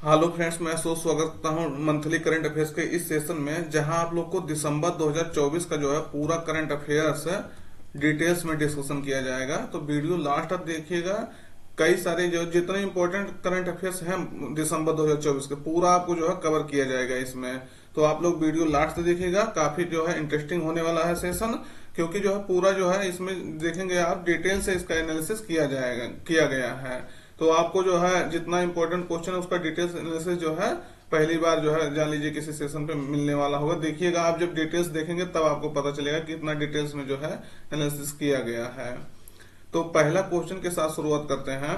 Hello friends, मैं स्वागत करता हूं मंथली करंट अफेयर्स के इस सेशन में, जहां आप लोग को दिसंबर 2024 का जो है पूरा करंट अफेयर्स डिटेल्स में डिस्कशन किया जाएगा। तो वीडियो लास्ट तक देखिएगा। कई सारे जो जितने इंपॉर्टेंट करंट अफेयर्स हैं दिसंबर 2024 के, पूरा आपको जो है कवर किया जाएगा इसमें। तो आप लोग वीडियो लास्ट तक देखिएगा, काफी जो है इंटरेस्टिंग होने वाला है सेशन। क्योंकि जो है पूरा जो है इसमें देखेंगे आप, डिटेल से इसका एनालिसिस किया गया है। तो आपको जो है जितना इंपॉर्टेंट क्वेश्चन है उसका डिटेल्स एनालिसिस जो है पहली बार जो है जान लीजिए किसी सेशन पे मिलने वाला होगा। देखिएगा, आप जब डिटेल्स देखेंगे तब आपको पता चलेगा कि कितना डिटेल्स में जो है एनालिसिस किया गया है। तो पहला क्वेश्चन के साथ शुरुआत करते हैं।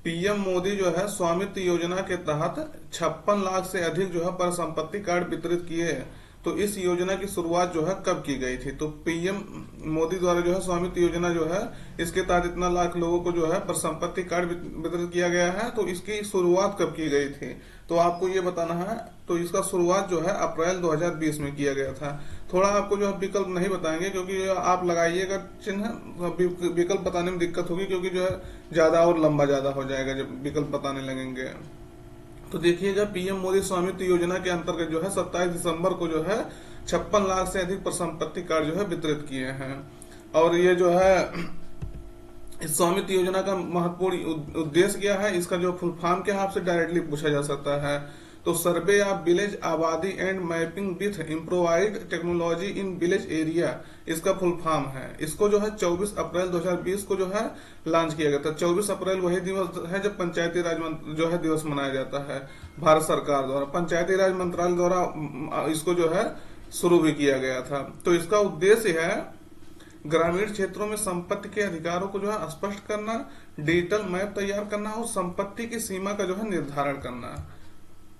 पीएम मोदी जो है स्वामित्व योजना के तहत 56 लाख से अधिक जो है परिसंपत्ति कार्ड वितरित किए। तो इस योजना की शुरुआत जो है कब की गई थी? तो पीएम मोदी द्वारा जो है स्वामित्व योजना जो है, इसके तहत इतना लाख लोगों को जो है परिसंपत्ति कार्ड वितरित किया गया है। तो इसकी शुरुआत कब की गई थी? तो आपको ये बताना है। तो इसका शुरुआत जो है अप्रैल 2020 में किया गया था। थोड़ा आपको जो है विकल्प नहीं बताएंगे, क्योंकि आप लगाइएगा चिन्ह, विकल्प बताने में दिक्कत होगी, क्योंकि जो है ज्यादा और लंबा ज्यादा हो जाएगा जब विकल्प बताने लगेंगे। तो देखिएगा, पीएम मोदी स्वामित्व योजना के अंतर्गत जो है 27 दिसंबर को जो है 56 लाख से अधिक परिसंपत्ति कार्ड जो है वितरित किए हैं। और ये जो है इस स्वामित्व योजना का महत्वपूर्ण उद्देश्य क्या है, इसका जो फुल फॉर्म क्या है, आपसे डायरेक्टली पूछा जा सकता है। तो survey of village abadi and mapping with improvised technology in village area, इसका फुल फॉर्म है। इसको जो है 24 अप्रैल 2020 को जो है लॉन्च किया गया था। 24 अप्रैल वही दिवस है जब पंचायती राज जो है दिवस मनाया जाता है भारत सरकार द्वारा, पंचायती राज मंत्रालय द्वारा इसको जो है शुरू भी किया गया था। तो इसका उद्देश्य है ग्रामीण क्षेत्रों में संपत्ति के अधिकारों को जो है स्पष्ट करना, डिजिटल मैप तैयार करना और संपत्ति की सीमा का जो है निर्धारण करना।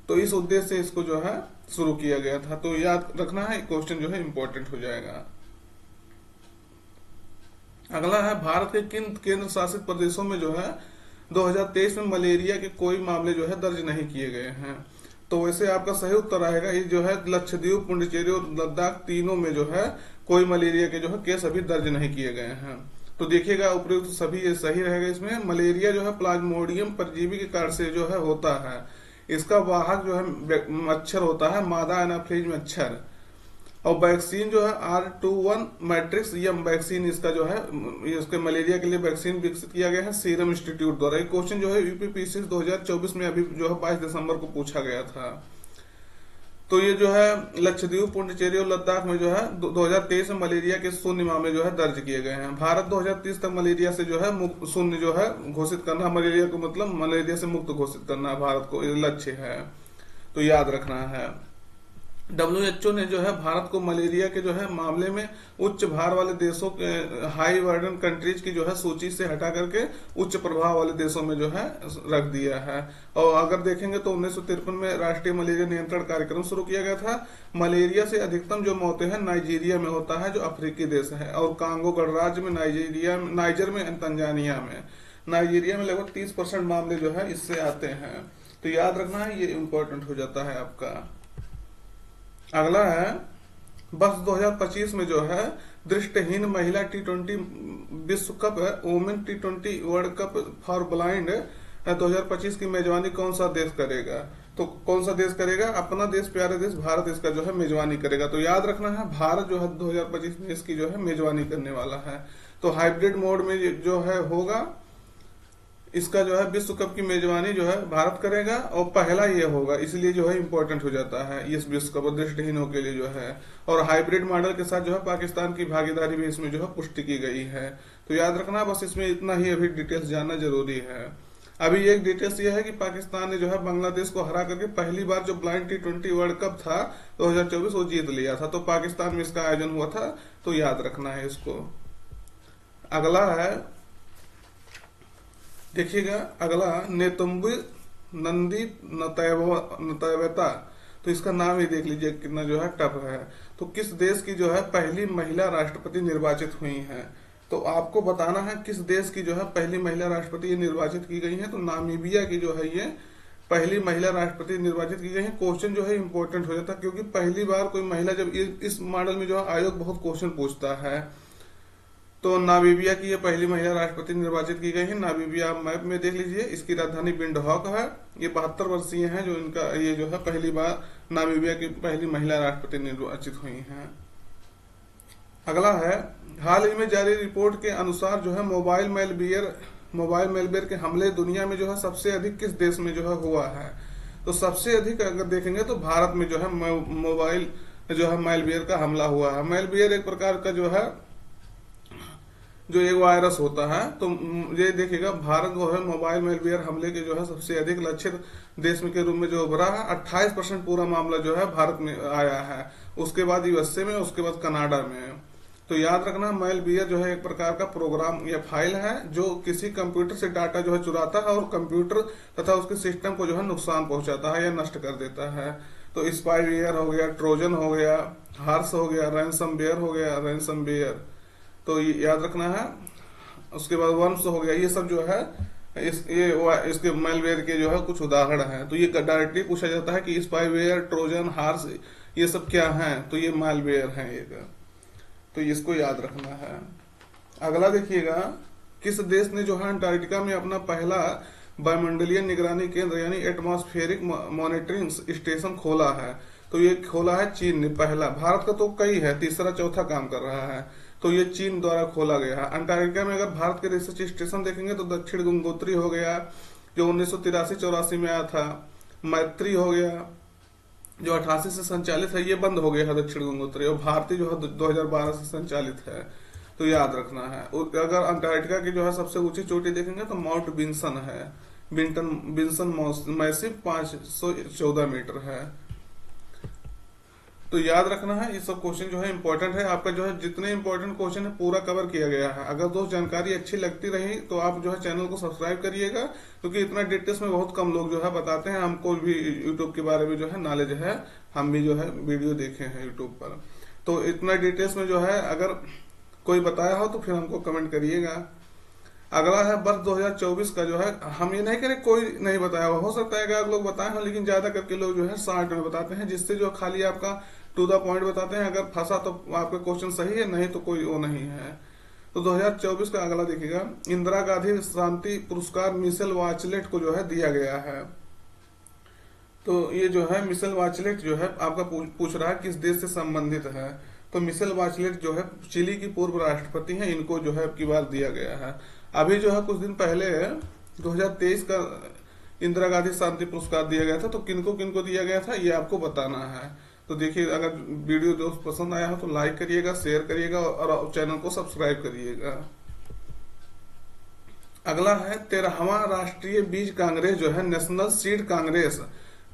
तो इस उद्देश्य से इसको जो है शुरू किया गया था। तो याद रखना है, क्वेश्चन जो है इंपॉर्टेंट हो जाएगा। अगला है, भारत के किन केंद्र शासित प्रदेशों में जो है 2023 में मलेरिया के कोई मामले जो है दर्ज नहीं किए गए हैं? तो वैसे आपका सही उत्तर आएगा ये जो है लक्षद्वीप, पुडुचेरी और लद्दाख, तीनों में जो है कोई मलेरिया के जो है केस अभी दर्ज नहीं किए गए हैं। तो देखिएगा, उपयुक्त सभी ये सही रहेगा। इसमें मलेरिया जो है प्लाज्मोडियम परजीवी के कारण से जो है होता है। इसका वाहक जो है मच्छर होता है, मादा एनाफ्लीज मच्छर। और वैक्सीन जो है R21 मैट्रिक्स यम वैक्सीन, इसका जो है इसके मलेरिया के लिए वैक्सीन विकसित किया गया है सीरम इंस्टीट्यूट द्वारा। ये क्वेश्चन जो है यूपीपीएससी 2024 में अभी जो है 22 दिसंबर को पूछा गया था। तो ये जो है लक्षद्वीप, पुडुचेरी और लद्दाख में जो है 2023 में मलेरिया के शून्य मामले जो है दर्ज किए गए हैं। भारत 2030 तक मलेरिया से जो है शून्य जो है घोषित करना, मलेरिया को मतलब मलेरिया से मुक्त घोषित करना भारत को लक्ष्य है। तो याद रखना है। WHO ने जो है भारत को मलेरिया के जो है मामले में उच्च भार वाले देशों के, हाई बर्डन कंट्रीज की जो है सूची से हटा करके उच्च प्रभाव वाले देशों में जो है रख दिया है। और अगर देखेंगे तो 1953 में राष्ट्रीय मलेरिया नियंत्रण कार्यक्रम शुरू किया गया था। मलेरिया से अधिकतम जो मौतें हैं नाइजीरिया में होता है, जो अफ्रीकी देश है, और कांगो गणराज्य में, नाइजर में, तंजानिया में। नाइजीरिया में लगभग 30% मामले जो है इससे आते हैं। तो याद रखना है, ये इंपॉर्टेंट हो जाता है आपका। अगला है, वर्ष 2025 में जो है दृष्टिहीन महिला T20 विश्व cup, women T20 world cup for blind 2025 की मेजबानी कौन सा देश करेगा? तो कौन सा देश करेगा? अपना देश, प्यारे देश भारत इसका जो है मेजबानी करेगा। तो याद रखना है, भारत जो है 2025 में इसकी जो है मेजबानी करने वाला है। तो हाइब्रिड मोड में जो है होगा, इसका जो है विश्व कप की मेजबानी जो है भारत करेगा, और पहला ये होगा, इसलिए जो है इंपॉर्टेंट हो जाता है इस विश्व कप दृष्टिहीनों के लिए जो है। और हाइब्रिड मॉडल के साथ जो है पाकिस्तान की भागीदारी भी इसमें जो है पुष्टि की गई है। तो याद रखना, बस इसमें इतना ही अभी डिटेल्स जानना जरूरी है। अभी एक डिटेल्स ये है कि पाकिस्तान ने जो है बांग्लादेश को हरा करके पहली बार जो ब्लाइंड T20 वर्ल्ड कप था 2024 वो जीत लिया था। तो पाकिस्तान में इसका आयोजन हुआ था। तो याद रखना है इसको। अगला है, देखिएगा, अगला नेतुम्बी नंदी नतैवता। तो इसका नाम ही देख लीजिए कितना जो है टफ है। तो किस देश की जो है पहली महिला राष्ट्रपति निर्वाचित हुई हैं? तो आपको बताना है किस देश की जो है पहली महिला राष्ट्रपति निर्वाचित की गई है। तो नामीबिया की जो है ये पहली महिला राष्ट्रपति निर्वाचित की गई है। क्वेश्चन जो है इंपॉर्टेंट हो जाता है, क्योंकि पहली बार कोई महिला, जब इस मॉडल में जो है आयोग बहुत क्वेश्चन पूछता है। तो नामीबिया की ये पहली महिला राष्ट्रपति निर्वाचित की गई है। नामीबिया आप मैप में देख लीजिए, इसकी राजधानी विंडहॉक है। ये 72 वर्षीय हैं जो इनका ये जो है पहली बार नामीबिया की पहली महिला राष्ट्रपति निर्वाचित हुई हैं। अगला है, हाल ही में जारी रिपोर्ट के अनुसार जो है मोबाइल मेलवेयर के हमले दुनिया में जो है सबसे अधिक किस देश में जो है हुआ है। तो सबसे अधिक अगर देखेंगे तो भारत में जो है मोबाइल जो है मेलवेयर का हमला हुआ है। मेलवेयर एक प्रकार का जो है जो एक वायरस होता है। तो ये देखिएगा भारत जो है मोबाइल मेलवेयर हमले के जो है सबसे अधिक लक्षित देश में के रूप में जो उभरा है। 28% पूरा मामला जो है भारत में आया है, उसके बाद यूएसए में, उसके बाद कनाडा में। तो याद रखना, मेलवेयर जो है एक प्रकार का प्रोग्राम या फाइल है जो किसी कंप्यूटर से डाटा जो है चुराता है और कंप्यूटर तथा उसके सिस्टम को जो है नुकसान पहुंचाता है या नष्ट कर देता है। तो स्पाईवेयर हो गया, ट्रोजन हो गया, हार्स हो गया, रैंसमवेयर हो गया, रैंसमवेयर तो ये याद रखना है। उसके बाद वर्म्स हो गया, ये सब जो है इसके मेलवेयर के जो है कुछ उदाहरण हैं। तो ये डायरेक्टली पूछा जाता है कि स्पाईवेयर, ट्रोजन, हार्स ये सब क्या हैं, तो ये मेलवेयर हैं एक, तो इसको याद रखना है। अगला देखिएगा, किस देश ने जो है अंटार्कटिका में अपना पहला वायुमंडलीय निगरानी केंद्र यानी एटमॉस्फेरिक मॉनिटरिंग स्टेशन खोला है। तो ये खोला है चीन ने पहला। भारत का तो कई है, तीसरा चौथा काम कर रहा है, तो ये चीन द्वारा खोला गया है। अंटार्कटिका में अगर भारत के रिसर्च स्टेशन देखेंगे तो दक्षिण गंगोत्री हो गया जो 1983-84 में आया था, मैत्री हो गया जो 88 से संचालित है, ये बंद हो गया है दक्षिण गंगोत्री, और भारतीय जो है 2012 से संचालित है, तो याद रखना है। अगर अंटार्कटिका की जो है सबसे ऊंची चोटी देखेंगे तो माउंट बिन्सन है, बिन्सन मैसिव 514 मीटर है। तो याद रखना है, ये सब क्वेश्चन जो है इंपॉर्टेंट है। आपका जो है जितने इंपॉर्टेंट क्वेश्चन है पूरा कवर किया गया है। अगर दोस्त जानकारी अच्छी लगती रही तो आप जो है चैनल को सब्सक्राइब करिएगा, क्योंकि इतना डिटेल्स में बहुत कम लोग जो है बताते हैं। हमको भी यूट्यूब के बारे में जो है नॉलेज है, हम भी जो है वीडियो देखे हैं यूट्यूब पर, तो इतना डिटेल्स में जो है अगर कोई बताया हो तो फिर हमको कमेंट करिएगा। अगला है वर्ष 2024 का जो है, हम ये नहीं करें कोई नहीं बताया हो सकता है कि आप लोग बताए हो, लेकिन ज्यादा करके लोग जो है शॉर्ट में बताते हैं, जिससे जो खाली आपका टू द पॉइंट बताते हैं। अगर फंसा तो आपका क्वेश्चन सही है, नहीं तो कोई वो नहीं है। तो 2024 का अगला देखिएगा, इंदिरा गांधी शांति पुरस्कार मिशेल बाचलेट को जो है दिया गया है। तो ये जो है मिशेल बाचलेट जो है आपका पूछ रहा है किस देश से संबंधित है। तो मिशेल बाचलेट जो है चिली की पूर्व राष्ट्रपति हैं, इनको जो है अब की बार दिया गया है। अभी जो है कुछ दिन पहले 2023 का इंदिरा गांधी शांति पुरस्कार दिया गया था, तो किनको किनको दिया गया था ये आपको बताना है। तो देखिए, अगर वीडियो दोस्त पसंद आया हो तो लाइक करिएगा, शेयर करिएगा और चैनल को सब्सक्राइब करिएगा। अगला है 13वां राष्ट्रीय बीज कांग्रेस जो है नेशनल सीड कांग्रेस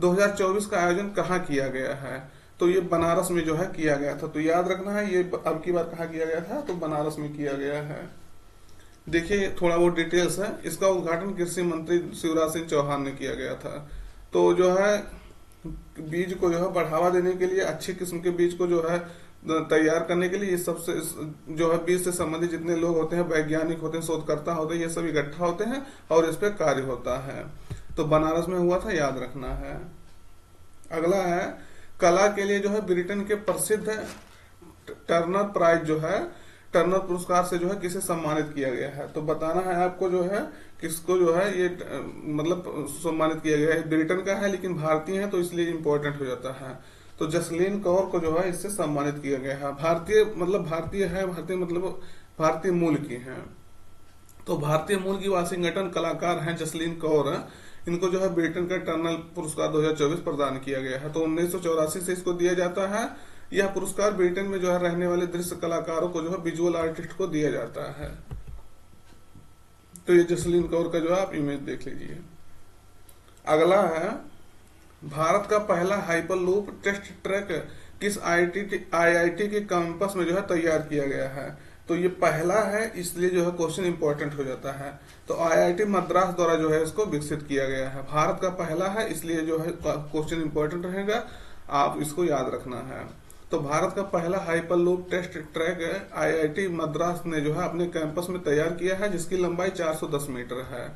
2024 का आयोजन कहाँ किया गया है। तो ये बनारस में जो है किया गया था। तो याद रखना है, ये अब की बार कहाँ किया गया था, तो बनारस में किया गया है। देखिए थोड़ा बहुत डिटेल्स है। इसका उद्घाटन कृषि मंत्री शिवराज सिंह चौहान ने किया गया था। तो जो है बीज को जो है बढ़ावा देने के लिए, अच्छी किस्म के बीज को जो है तैयार करने के लिए, ये सबसे जो है बीज से संबंधित जितने लोग होते हैं, वैज्ञानिक होते हैं, शोधकर्ता होते हैं, ये सब इकट्ठा होते हैं और इस पे कार्य होता है। तो बनारस में हुआ था, याद रखना है। अगला है, कला के लिए जो है ब्रिटेन के प्रसिद्ध टर्नर प्राइज जो है, टर्नर पुरस्कार से जो है किसे सम्मानित किया गया है। तो बताना है आपको जो है किसको जो है ये मतलब सम्मानित किया गया है। ब्रिटेन का है लेकिन भारतीय है, तो इसलिए इम्पोर्टेंट हो जाता है। तो जसलीन कौर को जो है इससे सम्मानित किया गया है। भारतीय मतलब भारतीय है, भारतीय मतलब भारतीय मूल की है। तो भारतीय मूल की वाशिंगटन कलाकार हैं जसलीन कौर, इनको जो है ब्रिटेन का टर्नर पुरस्कार 2024 प्रदान किया गया है। तो 1984 से इसको दिया जाता है। यह पुरस्कार ब्रिटेन में जो है रहने वाले दृश्य कलाकारों को जो है विजुअल आर्टिस्ट को दिया जाता है। तो ये जसलीन कौर का जो है आप इमेज देख लीजिए। अगला है, भारत का पहला हाइपरलूप टेस्ट ट्रैक किस आईआईटी के कैंपस में जो है तैयार किया गया है। तो ये पहला है, इसलिए जो है क्वेश्चन इंपॉर्टेंट हो जाता है। तो आईआईटी मद्रास द्वारा जो है इसको विकसित किया गया है। भारत का पहला है, इसलिए जो है क्वेश्चन इंपॉर्टेंट रहेगा, आप इसको याद रखना है। तो भारत का पहला hyperloop test track IIT Madras ने जो है अपने कैंपस में तैयार किया है, जिसकी लंबाई 410 मीटर है।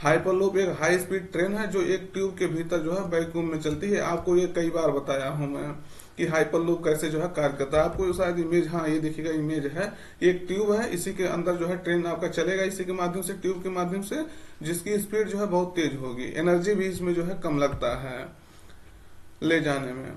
हाइपरलूप एक हाई स्पीड ट्रेन है जो एक ट्यूब के भीतर जो है वैक्यूम में चलती है। आपको ये कई बार बताया हूं मैं। कि हाइपरलूप कैसे जो है कार्य करता है। आपको शायद इमेज, हाँ ये देखिएगा इमेज है, एक ट्यूब है, इसी के अंदर जो है ट्रेन आपका चलेगा इसी के माध्यम से, ट्यूब के माध्यम से, जिसकी स्पीड जो है बहुत तेज होगी, एनर्जी भी इसमें जो है कम लगता है ले जाने में।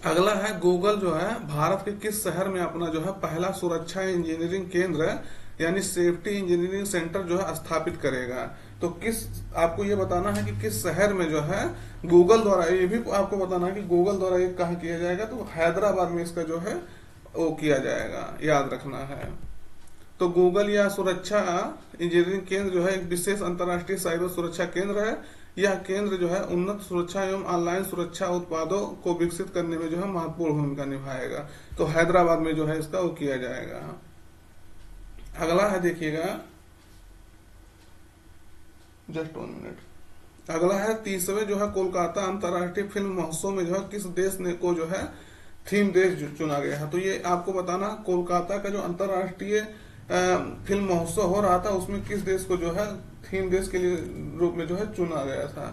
अगला है गूगल जो है भारत के किस शहर में अपना जो है पहला सुरक्षा इंजीनियरिंग केंद्र यानी सेफ्टी इंजीनियरिंग सेंटर जो है स्थापित करेगा। तो किस, आपको ये बताना है कि किस शहर में जो है गूगल द्वारा, ये भी आपको बताना है कि गूगल द्वारा ये कहाँ किया जाएगा। तो हैदराबाद में इसका जो है वो किया जाएगा, याद रखना है। तो गूगल या सुरक्षा इंजीनियरिंग केंद्र जो है एक विशेष अंतर्राष्ट्रीय साइबर सुरक्षा केंद्र है। यह केंद्र जो है उन्नत सुरक्षा एवं ऑनलाइन सुरक्षा उत्पादों को विकसित करने में जो है महत्वपूर्ण भूमिका निभाएगा। तो हैदराबाद में जो है इसका वो किया जाएगा। अगला है देखिएगा, जस्ट 1 मिनट। अगला है 30वें जो है कोलकाता अंतर्राष्ट्रीय फिल्म महोत्सव में जो है किस देश ने को जो है थीम देश चुना गया है। तो ये आपको बताना, कोलकाता का जो अंतर्राष्ट्रीय फिल्म महोत्सव हो रहा था उसमें किस देश को जो है थीम देश के लिए रूप में जो है चुना गया था।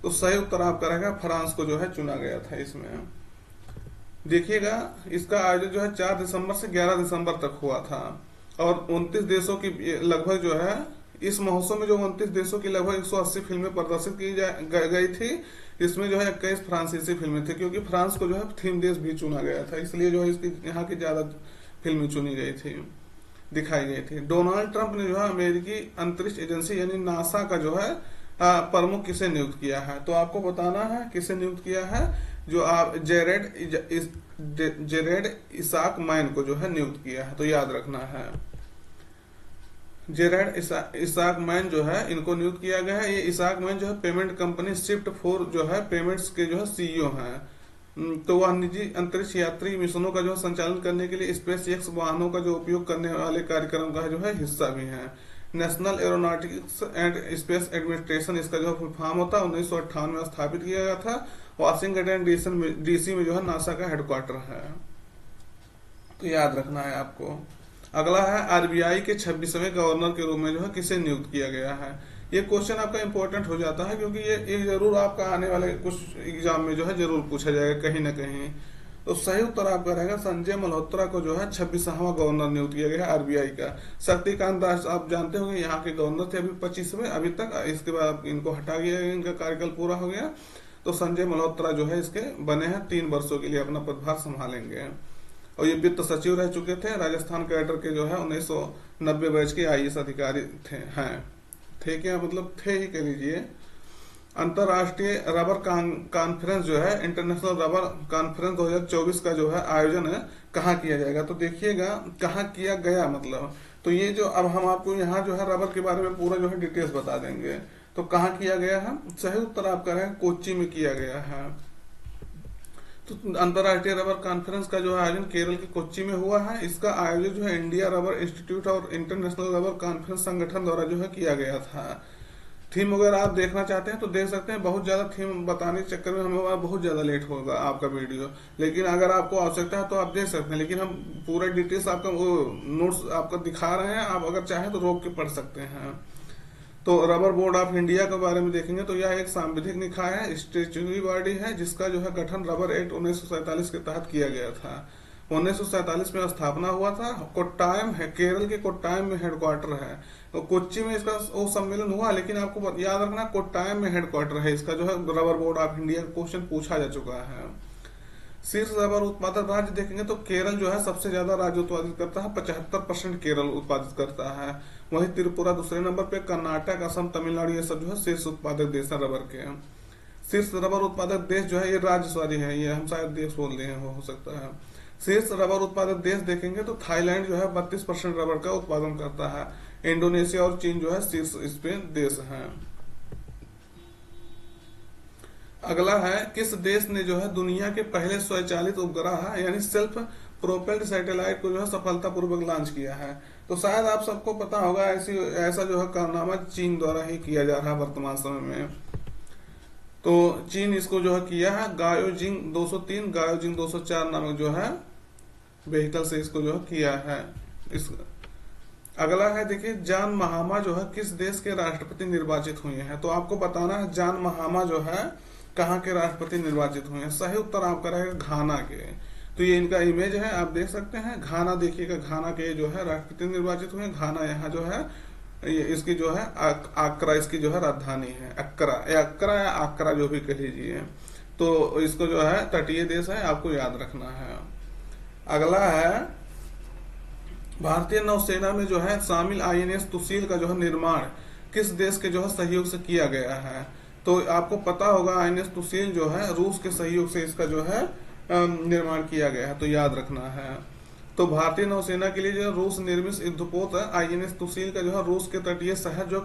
तो सही उत्तर आपका रहेगा फ्रांस को जो है चुना गया था। इसमें देखिएगा इसका आयोजन जो है 4 दिसंबर से 11 दिसंबर तक हुआ था और 29 देशों की लगभग जो है इस महोत्सव में जो 29 देशों की लगभग 180 फिल्में प्रदर्शित की गई थी। इसमें जो है 21 फ्रांसीसी फिल्में थी, क्योंकि फ्रांस को जो है थीम देश भी चुना गया था, इसलिए जो है इसकी यहाँ की ज्यादा फिल्में चुनी गई थी, दिखाई गई थी। डोनाल्ड ट्रंप ने जो है अमेरिकी अंतरिक्ष एजेंसी यानी नासा का जो है प्रमुख किसे नियुक्त किया है। तो आपको बताना है किसे नियुक्त किया है, जो आप जेरेड इसाक मैन को जो है नियुक्त किया है। तो याद रखना है जेरेड इसाक मैन जो है इनको नियुक्त किया गया है। ये इसाक मैन जो है पेमेंट कंपनी शिफ्ट 4 जो है पेमेंट्स के जो है सीईओ हैं। तो वह निजी अंतरिक्ष यात्री मिशनों का जो है संचालन करने के लिए स्पेस एक्स वाहनों का जो उपयोग करने वाले कार्यक्रम का जो है हिस्सा भी है। National aeronautics and space administration इसका जो फुल फॉर्म होता है 1958 में स्थापित किया गया था। वाशिंगटन डीसी में जो है नासा का हेडक्वार्टर है। तो याद रखना है आपको। अगला है आरबीआई के 26वें गवर्नर के रूप में जो है किसे नियुक्त किया गया है। ये क्वेश्चन आपका इंपॉर्टेंट हो जाता है क्योंकि ये जरूर आपका आने वाले कुछ एग्जाम में जो है जरूर पूछा जाएगा कहीं ना कहीं। तो सही उत्तर आपका रहेगा संजय मल्होत्रा को जो है 26वां गवर्नर नियुक्त किया गया है आरबीआई का। शक्तिकांत दास आप जानते होंगे यहाँ के गवर्नर थे अभी 25वें अभी तक, इसके बाद इनको हटा गया, इनका कार्यकाल पूरा हो गया। तो संजय मल्होत्रा जो है इसके बने हैं 3 वर्षों के लिए अपना पदभार संभालेंगे। और ये वित्त सचिव रह चुके थे, राजस्थान कैडर के जो है 1990 बैच के आईएएस अधिकारी थे क्या, मतलब थे ही कह लीजिए। अंतरराष्ट्रीय रबर कॉन्फ्रेंस जो है इंटरनेशनल रबर कॉन्फ्रेंस 2024 का जो है आयोजन है कहाँ किया जाएगा। तो देखिएगा कहाँ किया गया, मतलब तो ये जो अब हम आपको यहाँ जो है रबर के बारे में पूरा जो है डिटेल्स बता देंगे। तो कहाँ किया गया है, सही उत्तर आपका है कोच्चि में किया गया है। तो अंतरराष्ट्रीय रबर कॉन्फ्रेंस का जो है आयोजन केरल के कोच्चि में हुआ है। इसका आयोजन जो है इंडिया रबर इंस्टीट्यूट और इंटरनेशनल रबर कॉन्फ्रेंस संगठन द्वारा जो है किया गया था। थीम वगैरह आप देखना चाहते हैं तो देख सकते हैं। बहुत ज्यादा थीम बताने के चक्कर में हमें बहुत ज्यादा लेट होगा आपका वीडियो, लेकिन अगर आपको आवश्यकता है तो आप देख सकते हैं। लेकिन हम पूरा डिटेल्स आपका वो नोट्स आपको दिखा रहे हैं, आप अगर चाहें तो रोक के पढ़ सकते हैं। तो रबर बोर्ड ऑफ इंडिया के बारे में देखेंगे तो यह एक सांविधिक निकाय है, स्टेचुटरी बॉडी है, जिसका जो है गठन रबर एक्ट 1947 के तहत किया गया था। 1947 में स्थापना हुआ था। कोट्टायम है, केरल के कोट्टायम में हेडक्वार्टर है। तो कोच्चि में इसका वो सम्मेलन हुआ, लेकिन आपको याद रखना कोट्टायम में हेडक्वार्टर है इसका जो है रबर बोर्ड ऑफ इंडिया का क्वेश्चन पूछा जा चुका है। शीर्ष रबर उत्पादक राज्य देखेंगे तो केरल जो है सबसे ज्यादा राज्य उत्पादित करता है, 75% केरल उत्पादित करता है। वहीं त्रिपुरा दूसरे नंबर पे, कर्नाटक, असम, तमिलनाडु ये सब जो है शीर्ष उत्पादक देश है रबर के। शीर्ष रबर उत्पादक देश जो है ये राज्य सॉरी है, ये हम शायद देश बोल रहे हैं, हो सकता है। शीर्ष रबर उत्पादक देश देखेंगे तो थाईलैंड जो है 32% रबर का उत्पादन करता है। इंडोनेशिया और चीन जो है शीर्ष इस पे देश है। अगला है किस देश ने जो है दुनिया के पहले स्वचालित उपग्रह यानी सेल्फ प्रोपेल्ड सैटेलाइट को जो है सफलतापूर्वक लॉन्च किया है। तो शायद आप सबको पता होगा ऐसा जो है कारनामा चीन द्वारा ही किया जा रहा है वर्तमान समय में। तो चीन इसको जो है किया है गायोजिंग 203 गायोजिंग 204 नामक जो है व्हीकल से इसको जो है किया है। अगला है देखिए जान महामा जो है किस देश के राष्ट्रपति निर्वाचित हुए हैं। तो आपको बताना है जान महामा जो है कहाँ के राष्ट्रपति निर्वाचित हुए हैं? सही उत्तर आपका रहेगा घाना के। तो ये इनका इमेज है, आप देख सकते हैं। घाना देखिएगा, घाना के जो है राष्ट्रपति निर्वाचित हुए। घाना यहाँ जो है ये इसकी जो है आक्रा इसकी जो है राजधानी है, अक्रा या आक्रा जो भी कह लीजिए। तो इसको जो है तटीय देश है, आपको याद रखना है। अगला है भारतीय नौसेना में जो है शामिल आईएनएस तुशील का जो है निर्माण किस देश के जो है सहयोग से किया गया है? तो आपको पता होगा आईएनएस तुशील जो है रूस के सहयोग से इसका जो है निर्माण किया गया है, तो याद रखना है। तो भारतीय नौसेना के लिए जो रूस निर्मित युद्धपोत आईएनएस तुशील का जो है रूस के तटीय शहर जो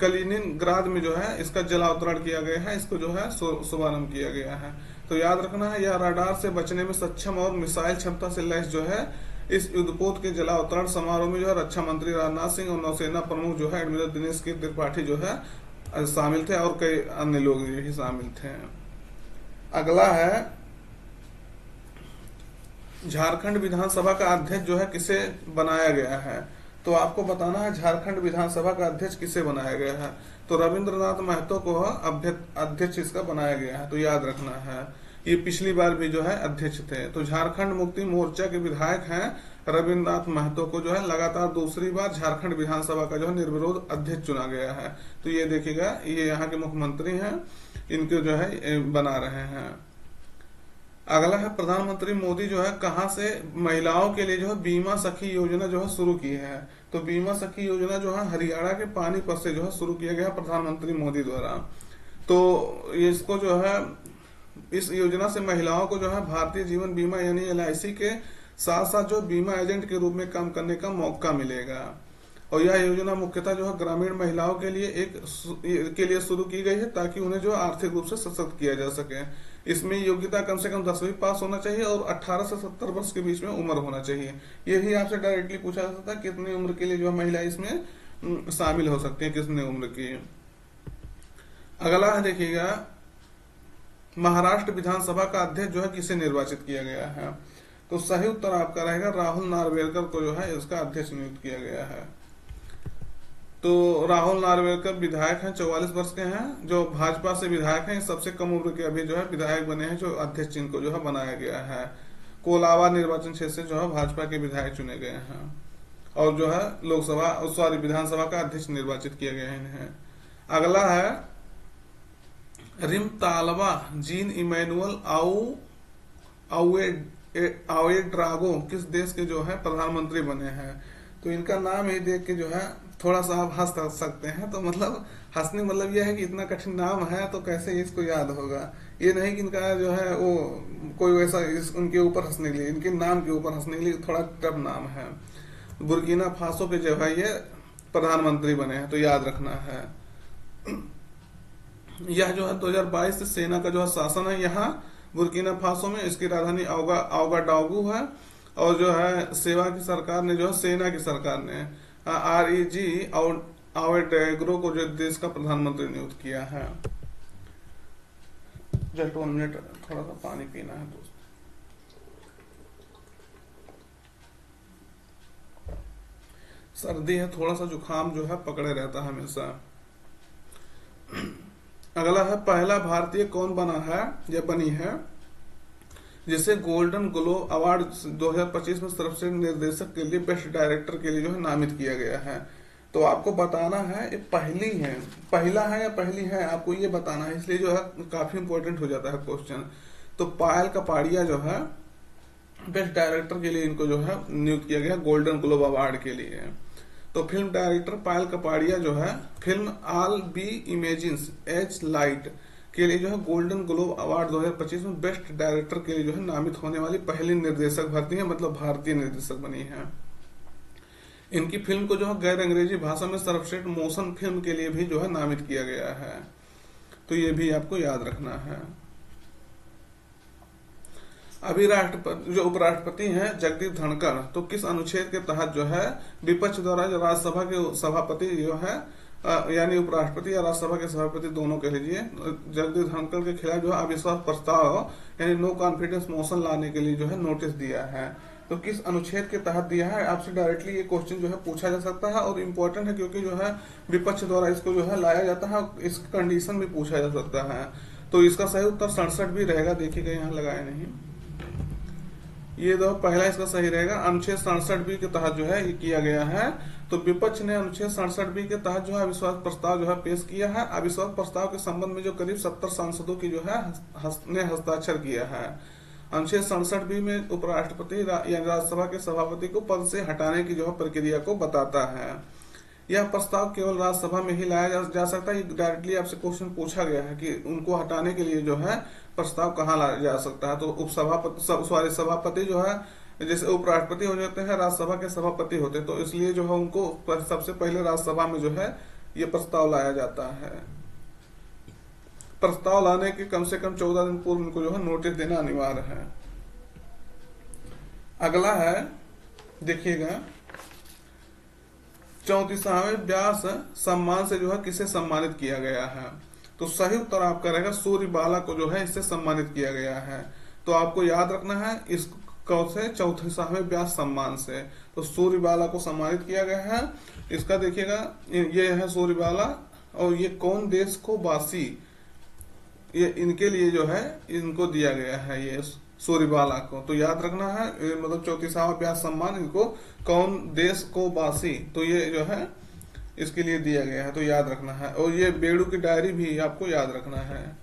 कलिनिनग्राद में जो है इसका जलावतरण किया गया है, इसको जो है शुभारंभ किया गया है। तो याद रखना है, यह रडार से बचने में सक्षम और मिसाइल क्षमता से लैस जो है इस युद्धपोत के जलावतरण समारोह में जो है रक्षा मंत्री राजनाथ सिंह और नौसेना प्रमुख जो है एडमिरल दिनेश के त्रिपाठी जो है शामिल थे, और कई अन्य लोग भी शामिल थे। अगला है झारखंड विधानसभा का अध्यक्ष जो है किसे बनाया गया है? तो आपको बताना है झारखंड विधानसभा का अध्यक्ष किसे बनाया गया है। तो रविंद्रनाथ महतो को अध्यक्ष इसका बनाया गया है, तो याद रखना है। ये पिछली बार भी जो है अध्यक्ष थे। तो झारखंड मुक्ति मोर्चा के विधायक हैं रविंद्रनाथ महतो को जो है लगातार दूसरी बार झारखंड विधानसभा का जो है निर्विरोध अध्यक्ष चुना गया है। तो ये देखिएगा, ये यहाँ के मुख्यमंत्री हैं, इनको जो है बना रहे हैं। अगला है प्रधानमंत्री मोदी जो है कहाँ से महिलाओं के लिए जो है बीमा सखी योजना जो है शुरू की है? तो बीमा सखी योजना जो है हरियाणा के पानीपत से जो है शुरू किया गया प्रधानमंत्री मोदी द्वारा। तो इसको जो है इस योजना से महिलाओं को जो है भारतीय जीवन बीमा यानी एलआईसी के साथ साथ जो बीमा एजेंट के रूप में काम करने का मौका मिलेगा। और यह योजना मुख्यतः जो है ग्रामीण महिलाओं के लिए शुरू की गई है ताकि उन्हें जो आर्थिक रूप से सशक्त किया जा सके। इसमें योग्यता कम से कम 10वीं पास होना चाहिए और 18 से 70 वर्ष के बीच में उम्र होना चाहिए। यही आपसे डायरेक्टली पूछा जा सकता है कितनी उम्र के लिए जो महिला इसमें शामिल हो सकती है, कितनी उम्र की। अगला है देखिएगा महाराष्ट्र विधानसभा का अध्यक्ष जो है किसे निर्वाचित किया गया है? तो सही उत्तर आपका रहेगा राहुल नार्वेकर को जो है इसका अध्यक्ष नियुक्त किया गया है। तो राहुल नार्वेकर विधायक हैं, 44 वर्ष के हैं, जो भाजपा से विधायक हैं, सबसे कम उम्र के अभी जो है विधायक बने हैं, जो अध्यक्ष इनको जो है बनाया गया है। कोलाबा निर्वाचन क्षेत्र से जो है भाजपा के विधायक चुने गए हैं और जो है विधानसभा का अध्यक्ष निर्वाचित किया गया है इन्हें। अगला है रिमतालवा जीन इमैनुअल आउएड्रागो किस देश के जो है प्रधानमंत्री बने हैं? तो इनका नाम ही देख के जो है थोड़ा सा आप हंस सकते हैं। तो मतलब हंसने मतलब यह है कि इतना कठिन नाम है तो कैसे इसको याद होगा। ये नहीं कि इनका जो है वो कोई वैसा उनके ऊपर हंसने के लिए, इनके नाम के ऊपर हंसने के लिए थोड़ा टफ नाम है। बुर्किना फासो के जो है ये प्रधानमंत्री बने हैं, तो याद रखना है। यह जो है 2022 से सेना का जो है शासन है यहाँ बुर्किना फासो में। इसकी राजधानी आउगाडाउगु है और जो है सेवा की सरकार ने जो है सेना की सरकार ने REG आउएड्रागो को जो देश का प्रधानमंत्री नियुक्त किया है। जस्ट 1 मिनट, थोड़ा सा पानी पीना है दोस्त। सर्दी है, थोड़ा सा जुकाम जो है पकड़े रहता है हमेशा। अगला है पहला भारतीय कौन बना है या बनी है जिसे गोल्डन ग्लोब अवार्ड 2025 में सर्वश्रेष्ठ निर्देशक के लिए बेस्ट डायरेक्टर के लिए जो है नामित किया गया है? तो आपको बताना है ये पहला है या पहली है, आपको ये बताना है, इसलिए जो है काफी इंपॉर्टेंट हो जाता है क्वेश्चन। तो पायल कपाड़िया जो है बेस्ट डायरेक्टर के लिए इनको जो है नियुक्त किया गया गोल्डन ग्लोब अवार्ड के लिए। तो फिल्म डायरेक्टर पायल कपाड़िया जो है film all we imagine as light के लिए जो है गोल्डन ग्लोब अवार्ड 2025 में बेस्ट डायरेक्टर के लिए जो है नामित होने वाली पहली निर्देशक भर्ती है, मतलब भारतीय निर्देशक बनी है। इनकी फिल्म को जो है गैर अंग्रेजी भाषा में सर्वश्रेष्ठ मोशन फिल्म के लिए भी जो है नामित किया गया है। तो ये भी आपको याद रखना है। अभी जो उपराष्ट्रपति हैं जगदीप धनखड़, तो किस अनुच्छेद के तहत जो है विपक्ष द्वारा जो राज्यसभा के सभापति जो है यानी उपराष्ट्रपति या राज्यसभा के सभापति दोनों कह लीजिए, जगदीप धनखड़ के खिलाफ जो है अविश्वास प्रस्ताव यानी नो कॉन्फिडेंस मोशन लाने के लिए जो है नोटिस दिया है? तो किस अनुच्छेद के तहत दिया है? आपसे डायरेक्टली ये क्वेश्चन जो है पूछा जा सकता है और इम्पोर्टेंट है क्योंकि जो है विपक्ष द्वारा इसको जो है लाया जाता है, इस कंडीशन भी पूछा जा सकता है। तो इसका सही उत्तर 67 भी रहेगा, देखिएगा यहाँ लगाए नहीं, ये दो पहला इसका सही रहेगा। अनुच्छेद 67 बी के तहत जो है ये किया गया है। तो विपक्ष ने अनुच्छेद 67 बी के तहत जो है अविश्वास प्रस्ताव जो है पेश किया है। अविश्वास प्रस्ताव के संबंध में जो करीब 70 सांसदों की जो है ने हस्ताक्षर किया है। अनुच्छेद 67 बी में उपराष्ट्रपति या राज्यसभा के सभापति को पद से हटाने की जो है प्रक्रिया को बताता है। यह प्रस्ताव केवल राज्यसभा में ही लाया जा सकता है। डायरेक्टली आपसे क्वेश्चन पूछा गया है कि उनको हटाने के लिए जो है प्रस्ताव कहाँ लाया जा सकता है। तो उपसभापति सभापति जो है, जैसे उपराष्ट्रपति हो जाते हैं, राज्यसभा के सभापति होते, तो इसलिए जो है उनको सबसे पहले राज्यसभा में जो है ये प्रस्ताव लाया जाता है। प्रस्ताव लाने के कम से कम 14 दिन पूर्व उनको जो है नोटिस देना अनिवार्य है। अगला है, देखिएगा 34वें व्यास सम्मान से जो है किसे सम्मानित किया गया है। तो सही उत्तर आपका रहेगा सूर्यबाला को जो है इससे सम्मानित किया गया है। तो आपको याद रखना है इस कौन से 34वें व्यास सम्मान से, तो सूर्यबाला को सम्मानित किया गया है। इसका देखिएगा ये है सूर्यबाला, और ये कौन देश को वासी, ये इनके लिए जो है इनको दिया गया है ये सूर्यबाला को। तो याद रखना है मतलब 34वां व्यास सम्मान इनको कौन देश को वासी, तो ये जो है इसके लिए दिया गया है, तो याद रखना है। और ये बेड़ू की डायरी भी आपको याद रखना है,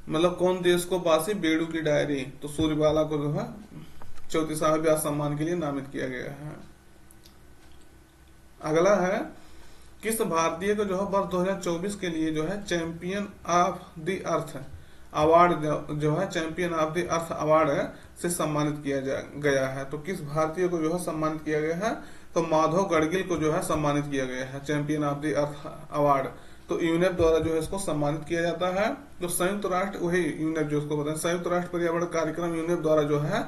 मतलब कौन देश को वासी बेड़ू की डायरी, तो सूर्यबाला को जो है 34वां व्यास सम्मान के लिए नामित किया गया है। अगला है, किस भारतीय को जो है वर्ष 2024 के लिए जो है champion of the earth award जो है champion of the earth award से सम्मानित किया गया है। तो किस भारतीय को जो है सम्मानित किया गया है, तो माधव गढ़गिल को जो है सम्मानित किया गया है champion of the earth award. तो यूनेप द्वारा जो है इसको सम्मानित किया जाता है। तो संयुक्त राष्ट्र, वही यूनेप जो उसको बताएं, संयुक्त राष्ट्र पर्यावरण कार्यक्रम यूनेप द्वारा जो है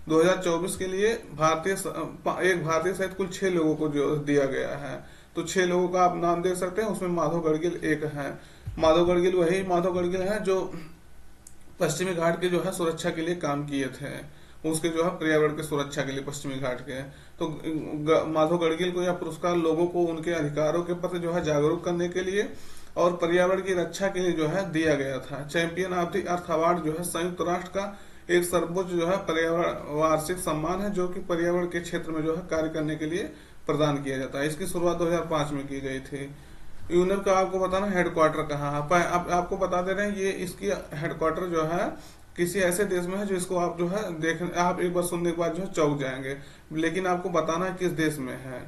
2024 के लिए एक भारतीय सहित कुल 6 लोगों को जो दिया गया है। तो 6 लोगों का आप नाम देख सकते हैं, उसमें माधव गढ़गिल एक है। माधव गढ़गिल वही माधव गढ़गिल है जो पश्चिमी घाट के जो है सुरक्षा के लिए काम किए थे, उसके जो है पर्यावरण की सुरक्षा के लिए पश्चिमी घाट के। तो माधव गढ़गिल को यह पुरस्कार लोगों को उनके अधिकारों के प्रति जो है जागरूक करने के लिए और पर्यावरण की रक्षा के लिए जो है दिया गया था। Champion of the earth award जो है संयुक्त राष्ट्र का एक सर्वोच्च जो है पर्यावरण वार्षिक सम्मान है, जो कि पर्यावरण के क्षेत्र में जो है कार्य करने के लिए प्रदान किया जाता है। इसकी शुरुआत 2005 में की गई थी। यूनेप का आपको बताना हेडक्वार्टर कहाँ है, आपको बता दे रहे हैं, ये इसकी हेडक्वार्टर जो है किसी ऐसे देश में है जो इसको आप जो है देख, आप एक बार सुनने के बाद जो है चौंक जाएंगे, लेकिन आपको बताना है किस देश में है।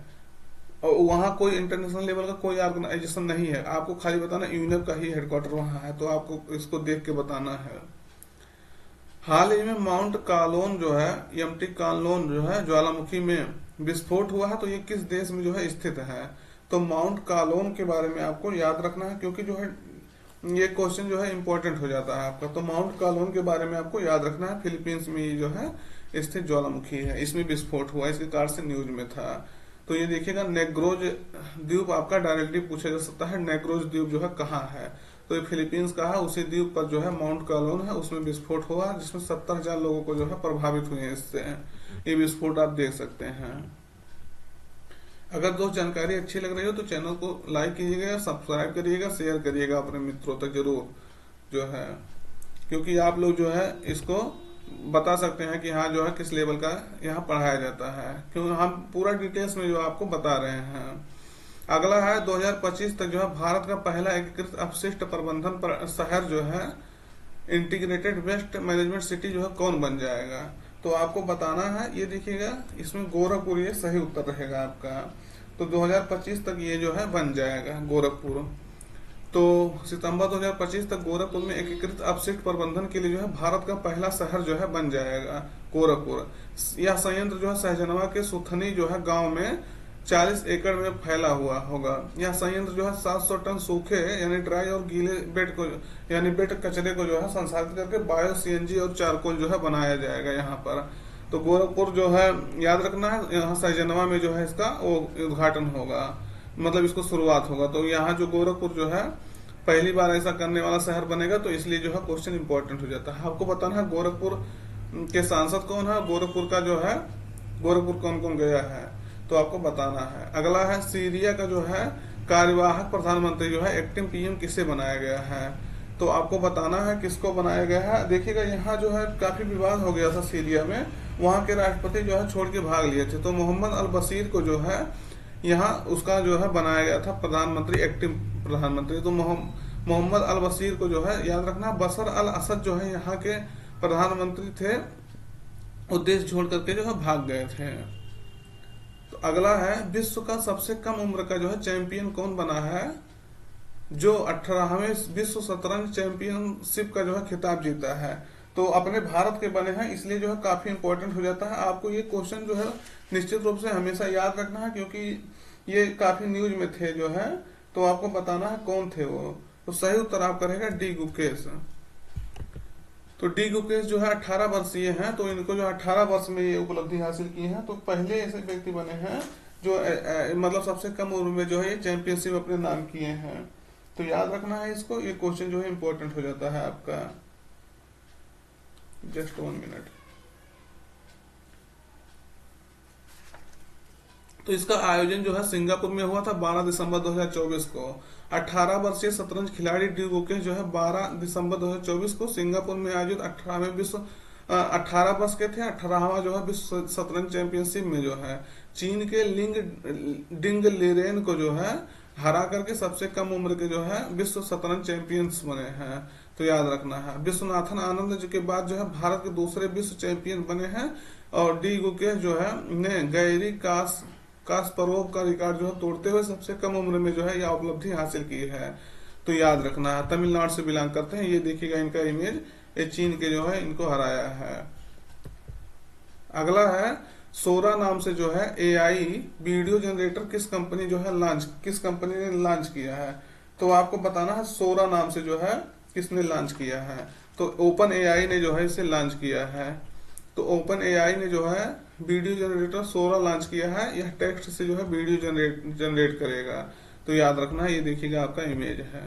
और वहाँ कोई इंटरनेशनल लेवल का कोई ऑर्गेनाइजेशन नहीं है, आपको खाली बताना यूनेप का ही हेडक्वार्टर वहाँ है, तो आपको इसको देख के बताना है। हाल ही में माउंट कालोन जो है एम्प्टी कालोन जो है ज्वालामुखी में विस्फोट हुआ है, तो ये किस देश में जो है स्थित है। तो माउंट कालोन के बारे में आपको याद रखना है, क्योंकि जो है ये क्वेश्चन जो है इंपॉर्टेंट हो जाता है आपका। तो माउंट कालोन के बारे में आपको याद रखना है, फिलीपींस में ये जो है स्थित ज्वालामुखी है, इसमें विस्फोट हुआ, इसके कारण से न्यूज में था। तो ये देखिएगा नेग्रोज द्वीप आपका डायरेक्टली पूछा जा सकता है, नेग्रोज द्वीप जो है कहाँ है, तो ये फिलीपींस का है। उसी द्वीप पर जो है माउंट कालोन है, उसमें विस्फोट हुआ जिसमें 70,000 लोगों को जो है प्रभावित हुए इससे। ये विस्फोट आप देख सकते हैं। अगर दोस्त जानकारी अच्छी लग रही हो तो चैनल को लाइक कीजिएगा, सब्सक्राइब करिएगा, शेयर करिएगा अपने मित्रों तक जरूर जो है, क्योंकि आप लोग जो है इसको बता सकते हैं कि हाँ जो है किस लेवल का यहाँ पढ़ाया जाता है, क्योंकि हम पूरा डिटेल्स में जो आपको बता रहे हैं। अगला है 2025 तक जो है भारत का पहला एकीकृत अपशिष्ट प्रबंधन शहर जो है इंटीग्रेटेड वेस्ट मैनेजमेंट सिटी जो है कौन बन जाएगा। तो आपको बताना है, ये देखिएगा इसमें गोरखपुर ये सही उत्तर रहेगा आपका। तो 2025 तक ये जो है बन जाएगा गोरखपुर। तो सितंबर 2025 तक गोरखपुर में एकीकृत अपशिष्ट प्रबंधन के लिए जो है भारत का पहला शहर जो है बन जाएगा गोरखपुर। यह संयंत्र जो है सहजनवा के सुथनी जो है गांव में 40 एकड़ में फैला हुआ होगा। यह संयंत्र जो है 700 टन सूखे यानी ड्राई और गीले बेड को यानी बेड कचरे को जो है संसाधित करके बायो सीएनजी और चारकोल जो है बनाया जाएगा यहाँ पर। तो गोरखपुर जो है याद रखना है, यहाँ सहजनवा में जो है इसका वो उद्घाटन होगा, मतलब इसको शुरुआत होगा। तो यहाँ जो गोरखपुर जो है पहली बार ऐसा करने वाला शहर बनेगा, तो इसलिए जो है क्वेश्चन इंपॉर्टेंट हो जाता है। आपको बताना है गोरखपुर के सांसद कौन है, गोरखपुर का जो है गोरखपुर कौन कौन गया है, तो आपको बताना है। अगला है सीरिया का जो है कार्यवाहक प्रधानमंत्री जो है एक्टिंग पीएम किसे बनाया गया है। तो आपको बताना है किसको बनाया गया है। देखिएगा यहाँ जो है काफी विवाद हो गया था सीरिया में, वहाँ के राष्ट्रपति जो है छोड़ के भाग लिए थे, तो मोहम्मद अल बशीर को जो है यहाँ उसका जो है बनाया गया था प्रधानमंत्री, एक्टिव प्रधानमंत्री। तो मोहम्मद अल बशीर को जो है याद रखना, बशर अल असद जो है यहाँ के प्रधानमंत्री थे, वो देश छोड़ करके जो है भाग गए थे। तो अगला है, विश्व का सबसे कम उम्र का जो है चैंपियन कौन बना है, जो 18वें विश्व शतरंज चैंपियनशिप का जो है खिताब जीता है। तो अपने भारत के बने हैं, इसलिए जो है काफी इंपॉर्टेंट हो जाता है। आपको ये क्वेश्चन जो है निश्चित रूप से हमेशा याद रखना है, क्योंकि ये काफी न्यूज में थे जो है, तो आपको बताना है कौन थे वो। तो सही उत्तर आप करेगा डी गुकेश। तो डी गुकेश जो है 18 वर्षीय हैं, तो इनको जो 18 वर्ष में ये उपलब्धि हासिल की है। तो पहले ऐसे व्यक्ति बने हैं जो मतलब सबसे कम उम्र में जो है ये चैंपियनशिप अपने नाम किए हैं। तो याद रखना है इसको, ये क्वेश्चन जो है इंपॉर्टेंट हो जाता है आपका। Just 1 minute. तो इसका आयोजन जो है सिंगापुर में हुआ था 12 दिसंबर 2024 को। 18 वर्षीय शतरंज खिलाड़ी डी गुकेश जो है 12 दिसंबर 2024 को सिंगापुर में आयोजित 18वें विश्व 18 वर्ष के थे, 18वां जो है विश्व शतरंज चैंपियनशिप में जो है चीन के डिंग लिरेन को जो है हरा करके सबसे कम उम्र के जो है विश्व शतरंज चैंपियंस बने हैं। तो याद रखना है, विश्वनाथन आनंद जी के बाद जो है भारत के दूसरे विश्व चैंपियन बने हैं, और डी गुकेश जो है ने गैरी कास्परोव का रिकॉर्ड जो है तोड़ते हुए सबसे कम उम्र में जो है यह उपलब्धि हासिल की है। तो याद रखना है, तमिलनाडु से बिलोंग करते हैं। ये देखिएगा इनका इमेज, ये चीन के जो है इनको हराया है। अगला है, सोरा नाम से जो है एआई वीडियो जनरेटर किस कंपनी ने लॉन्च किया है। तो आपको बताना है सोरा नाम से जो है किसने लॉन्च किया है। तो ओपन एआई ने जो है इसे लॉन्च किया है। तो ओपन एआई ने जो है वीडियो जनरेटर सोरा लॉन्च किया है। यह टेक्स्ट से जो है वीडियो जनरेट करेगा। तो याद रखना है, ये देखिएगा आपका इमेज है।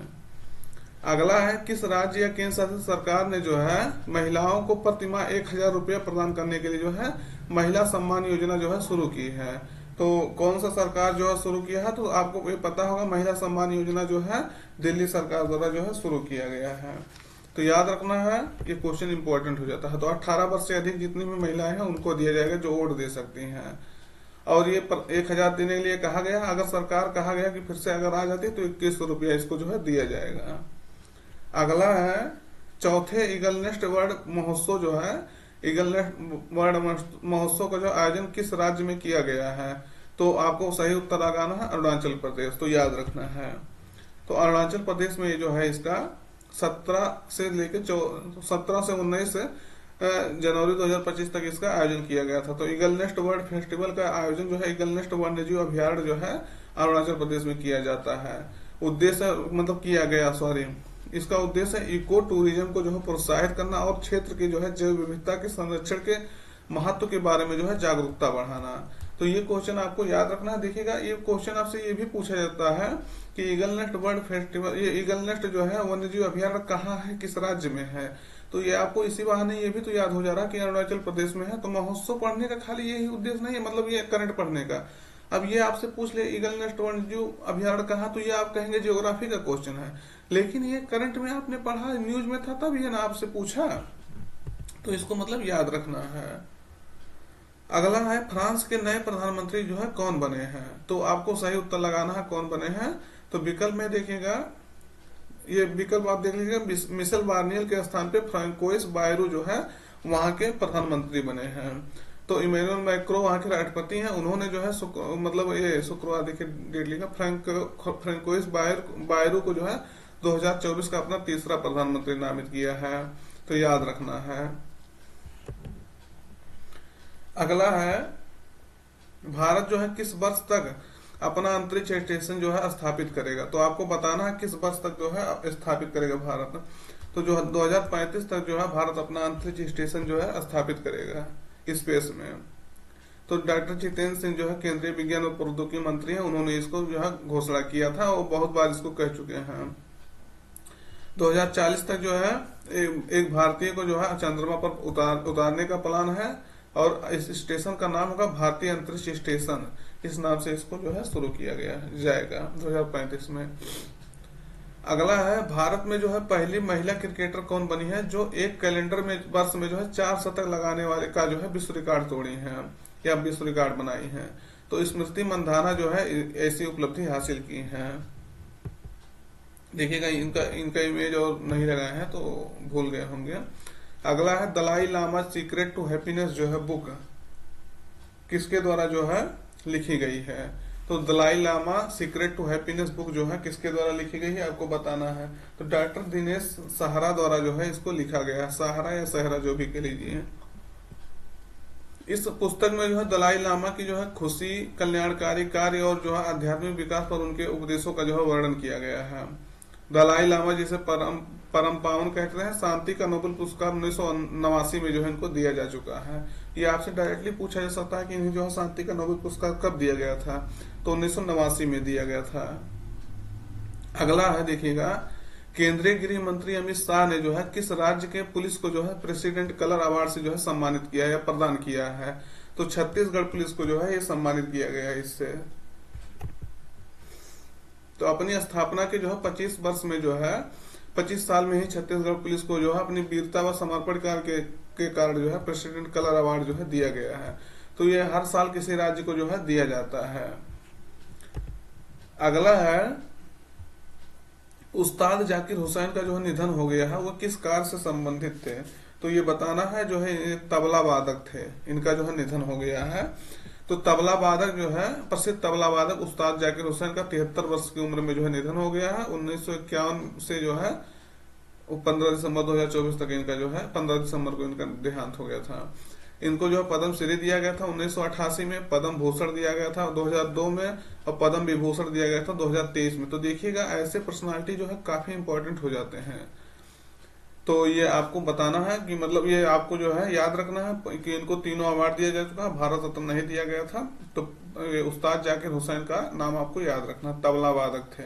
अगला है, किस राज्य या केंद्र शासित सरकार ने जो है महिलाओं को प्रतिमाह 1000 रुपया प्रदान करने के लिए जो है महिला सम्मान योजना जो है शुरू की है। तो कौन सा सरकार जो है शुरू किया है, तो आपको ये पता होगा, महिला सम्मान योजना जो है दिल्ली सरकार द्वारा जो है शुरू किया गया है। तो याद रखना है, ये क्वेश्चन इंपॉर्टेंट हो जाता है। तो 18 वर्ष से अधिक जितनी भी महिलाएं हैं उनको दिया जाएगा जो वोट दे सकती हैं। और ये 1000 देने के लिए कहा गया, अगर सरकार कहा गया कि फिर से अगर आ जाती तो 2100 रुपया इसको जो है दिया जाएगा। अगला है, चौथे ईगल नेस्ट वर्ल्ड महोत्सव जो है, ईगल नेस्ट वर्ल्ड महोत्सव का जो आयोजन किस राज्य में किया गया है। तो आपको सही उत्तर लगाना है अरुणाचल प्रदेश। तो याद रखना है, तो अरुणाचल प्रदेश में ये जो है इसका 17 से 19 जनवरी 2025 तक इसका आयोजन किया गया था। तो ईगल नेस्ट वर्ल्ड फेस्टिवल का आयोजन जो है ईगल नेस्ट वन्यजीव अभ्यारण्य जो है अरुणाचल प्रदेश में किया जाता है। उद्देश्य मतलब किया गया, सॉरी, इसका उद्देश्य है इको टूरिज्म को जो है प्रोत्साहित करना और क्षेत्र की जो है जैव विविधता के संरक्षण के महत्व के बारे में जो है जागरूकता बढ़ाना। तो ये क्वेश्चन आपको याद रखना है। देखिएगा, ये क्वेश्चन आपसे ये भी पूछा जाता है कि ईगल नेस्ट वर्ल्ड फेस्टिवल, ये ईगल नेस्ट जो है वन्यजीव अभ्यारण्य कहाँ है, किस राज्य में है। तो ये आपको इसी बहाने ये भी तो याद हो जा रहा है कि अरुणाचल प्रदेश में है। तो महोत्सव पढ़ने का खाली यही उद्देश्य नहीं है, मतलब ये करंट पढ़ने का। अब ये आपसे पूछ ले ईगल नेस्ट वन्यजीव अभ्यारण्य कहाँ, तो ये आप कहेंगे ज्योग्राफी का क्वेश्चन है, लेकिन ये करंट में आपने पढ़ा, न्यूज में था, तब ये ना आपसे पूछा। तो इसको मतलब याद रखना है। अगला है, फ्रांस के नए प्रधानमंत्री जो है कौन बने हैं। तो आपको सही उत्तर लगाना है कौन बने हैं। तो विकल्प में देखिएगा, ये विकल्प आप देख लीजिएगा, मिशेल बार्नियल के स्थान पे फ्रांकोइस बायरू जो है वहां के प्रधानमंत्री बने हैं। तो इमैनुअल मैक्रो वहां के राष्ट्रपति हैं, उन्होंने जो है मतलब ये शुक्रवार देखिए डेट लिखा, फ्रांकोइस बायरू को जो है 2024 का अपना तीसरा प्रधानमंत्री नामित किया है। तो याद रखना है। अगला है, भारत जो है किस वर्ष तक अपना अंतरिक्ष स्टेशन जो है स्थापित करेगा। तो आपको बताना है किस वर्ष तक जो है स्थापित करेगा भारत। तो जो 2035 तक जो है भारत अपना अंतरिक्ष स्टेशन जो है स्थापित करेगा स्पेस में। तो डॉक्टर जितेंद्र सिंह जो है केंद्रीय विज्ञान और प्रौद्योगिकी मंत्री हैं, उन्होंने इसको जो है घोषणा किया था और बहुत बार इसको कह चुके हैं। 2040 तक जो है एक भारतीय को जो है चंद्रमा पर उतारने का प्लान है, और इस स्टेशन का नाम होगा भारतीय अंतरिक्ष स्टेशन। इस नाम से इसको जो है शुरू किया गया जाएगा 2035 में। अगला है, भारत में जो है पहली महिला क्रिकेटर कौन बनी है जो एक कैलेंडर में वर्ष में जो है 4 शतक लगाने वाले का जो है विश्व रिकॉर्ड तोड़ी है या विश्व रिकॉर्ड बनाई है। तो स्मृति मंधाना जो है ऐसी उपलब्धि हासिल की है। देखिएगा इनका इनका इमेज और नहीं लगाए हैं तो भूल गए होंगे। अगला है, Dalai Lama secret to happiness जो है बुक किसके द्वारा जो है लिखी गई है। तो Dalai Lama secret to happiness book जो है किसके द्वारा लिखी गई है आपको बताना है। तो डॉक्टर दिनेश सहारा द्वारा जो है इसको लिखा गया है, सहारा या सहरा जो भी कह लीजिए। इस पुस्तक में जो है दलाई लामा की जो है खुशी, कल्याणकारी कार्य और जो है आध्यात्मिक विकास पर उनके उपदेशों का जो है वर्णन किया गया है। दलाई लामा जिसे परम पावन कहते हैं, शांति का नोबेल पुरस्कार 1989 में जो है इनको दिया जा चुका है। ये आपसे डायरेक्टली पूछा जा सकता है कि इन्हें जो है शांति का नोबेल पुरस्कार कब दिया गया था, तो 1989 में दिया गया था। अगला है, देखिएगा, केंद्रीय गृह मंत्री अमित शाह ने जो है किस राज्य के पुलिस को जो है प्रेसिडेंट कलर अवार्ड से जो है सम्मानित किया या प्रदान किया है। तो छत्तीसगढ़ पुलिस को जो है ये सम्मानित किया गया है इससे। तो अपनी स्थापना के जो है 25 वर्ष में जो है 25 साल में ही छत्तीसगढ़ पुलिस को जो है अपनी वीरता व समर्पण के कारण जो है प्रेसिडेंट कलर अवार्ड जो है दिया गया है। तो ये हर साल किसी राज्य को जो है दिया जाता है। अगला है, उस्ताद जाकिर हुसैन का जो है निधन हो गया है, वो किस कार्य से संबंधित थे। तो ये बताना है, जो है तबला वादक थे, इनका जो है निधन हो गया है। तो तबला वादक जो है प्रसिद्ध तबला वादक उस्ताद जाकिर हुसैन का 73 वर्ष की उम्र में जो है निधन हो गया है। 1951 से जो है 15 दिसंबर 2024 तक इनका जो है 15 दिसंबर को इनका देहांत हो गया था। इनको जो पद्म श्री दिया गया था 1988 में, पद्म भूषण दिया गया था 2002 में और पद्म विभूषण दिया गया था 2023 में। तो देखिएगा ऐसे पर्सनालिटी जो है काफी इंपॉर्टेंट हो जाते हैं। तो ये आपको बताना है कि मतलब ये आपको जो है याद रखना है कि इनको तीनों अवार्ड दिया जा चुका है, भारत रत्न नहीं दिया गया था। तो उस्ताद जाकिर हुसैन का नाम आपको याद रखना, तबला वादक थे।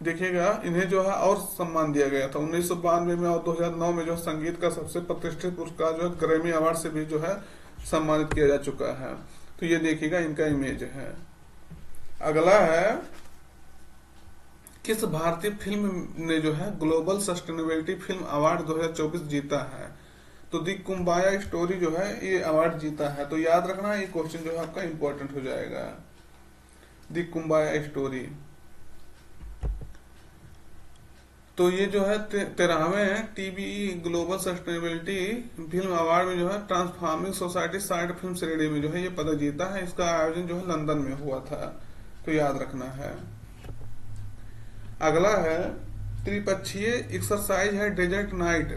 देखिएगा इन्हें जो है और सम्मान दिया गया था 1992 में और 2009 में जो संगीत का सबसे प्रतिष्ठित पुरस्कार जो है ग्रैमी अवार्ड से भी जो है सम्मानित किया जा चुका है। तो ये देखिएगा इनका इमेज है। अगला है, किस भारतीय फिल्म ने जो है ग्लोबल सस्टेनेबिलिटी फिल्म अवार्ड 2024 जीता है। तो दी कुंबाया स्टोरी जो है ये अवार्ड जीता है। तो याद रखना ये क्वेश्चन जो है आपका इंपॉर्टेंट हो जाएगा, दी कुंबाया स्टोरी। तो ये जो है 13वें TBE global sustainability film award में जो है ट्रांसफॉर्मिंग सोसाइटी साइड फिल्म श्रेणी में जो है ये पदक जीता है। इसका आयोजन जो है लंदन में हुआ था, तो याद रखना है। अगला है, त्रिपक्षीय एक्सरसाइज है डेजर्ट नाइट।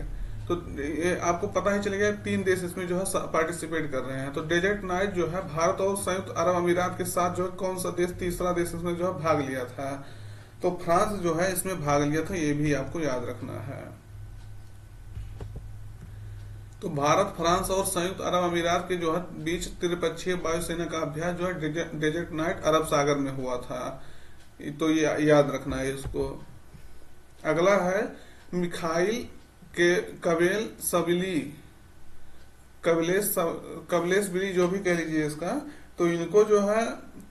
तो ये आपको पता ही चलेगा 3 देश इसमें जो है पार्टिसिपेट कर रहे हैं। तो डेजर्ट नाइट जो है भारत और संयुक्त अरब अमीरात के साथ जो है कौन सा देश तीसरा देश इसमें जो है भाग लिया था। तो फ्रांस जो है इसमें भाग लिया था, ये भी आपको याद रखना है। तो भारत, फ्रांस और संयुक्त अरब अमीरात के जो है बीच त्रिपक्षीय वायुसेना का अभ्यास जो है डेजर्ट नाइट अरब सागर में हुआ था। तो ये याद रखना है इसको। अगला है, मिखाइल के कबलेस बिली जो भी कह लीजिए इसका। तो इनको जो है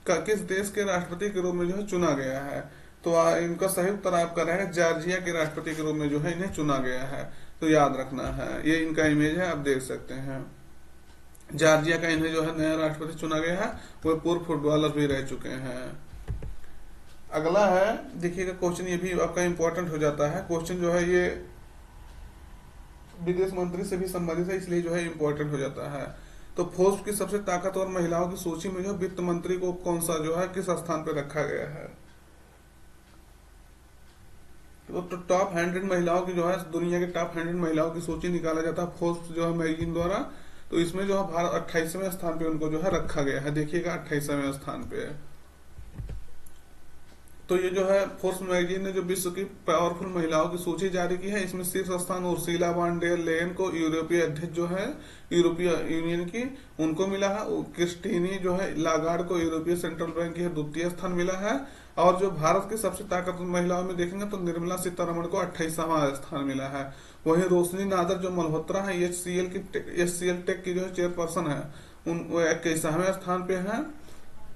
किस देश के राष्ट्रपति के रूप में जो है चुना गया है। तो इनका सही उत्तर आपका रहेगा जॉर्जिया के राष्ट्रपति के रूप में जो है इन्हें चुना गया है। तो याद रखना है, ये इनका इमेज है, आप देख सकते हैं। जॉर्जिया का इन्हें जो है नया राष्ट्रपति चुना गया है, वो पूर्व फुटबॉलर भी रह चुके हैं। अगला है, देखिएगा क्वेश्चन ये भी आपका इंपॉर्टेंट हो जाता है। क्वेश्चन जो है ये विदेश मंत्री से भी संबंधित है, इसलिए जो है इंपॉर्टेंट हो जाता है। तो फोर्ब्स की सबसे ताकतवर महिलाओं की सूची में जो वित्त मंत्री को कौन सा जो है किस स्थान पर रखा गया है। तो टॉप 100 महिलाओं की जो है दुनिया के टॉप 100 महिलाओं की सूची निकाला जाता है फोर्ब्स जो है मैगजीन द्वारा। तो इसमें जो है भारत 28वें स्थान पे उनको जो है रखा गया है। देखिएगा 28वें स्थान पे। तो ये जो है फोर्ब्स मैगजीन ने जो विश्व की पावरफुल महिलाओं की सूची जारी की है, इसमें शीर्ष स्थान उर्सुला वॉन डेर लेयन को, यूरोपीय अध्यक्ष जो है यूरोपीय यूनियन की, उनको मिला है। क्रिस्टीनी जो है लागार्ड को यूरोपीय सेंट्रल बैंक की द्वितीय स्थान मिला है। और जो भारत की सबसे ताकतवर महिलाओं में देखेंगे तो निर्मला सीतारमण को 28वां स्थान मिला है। वहीं रोशनी नादर जो मल्होत्रा है HCL टेक की जो है चेयरपर्सन है, वो 21वें स्थान पे है।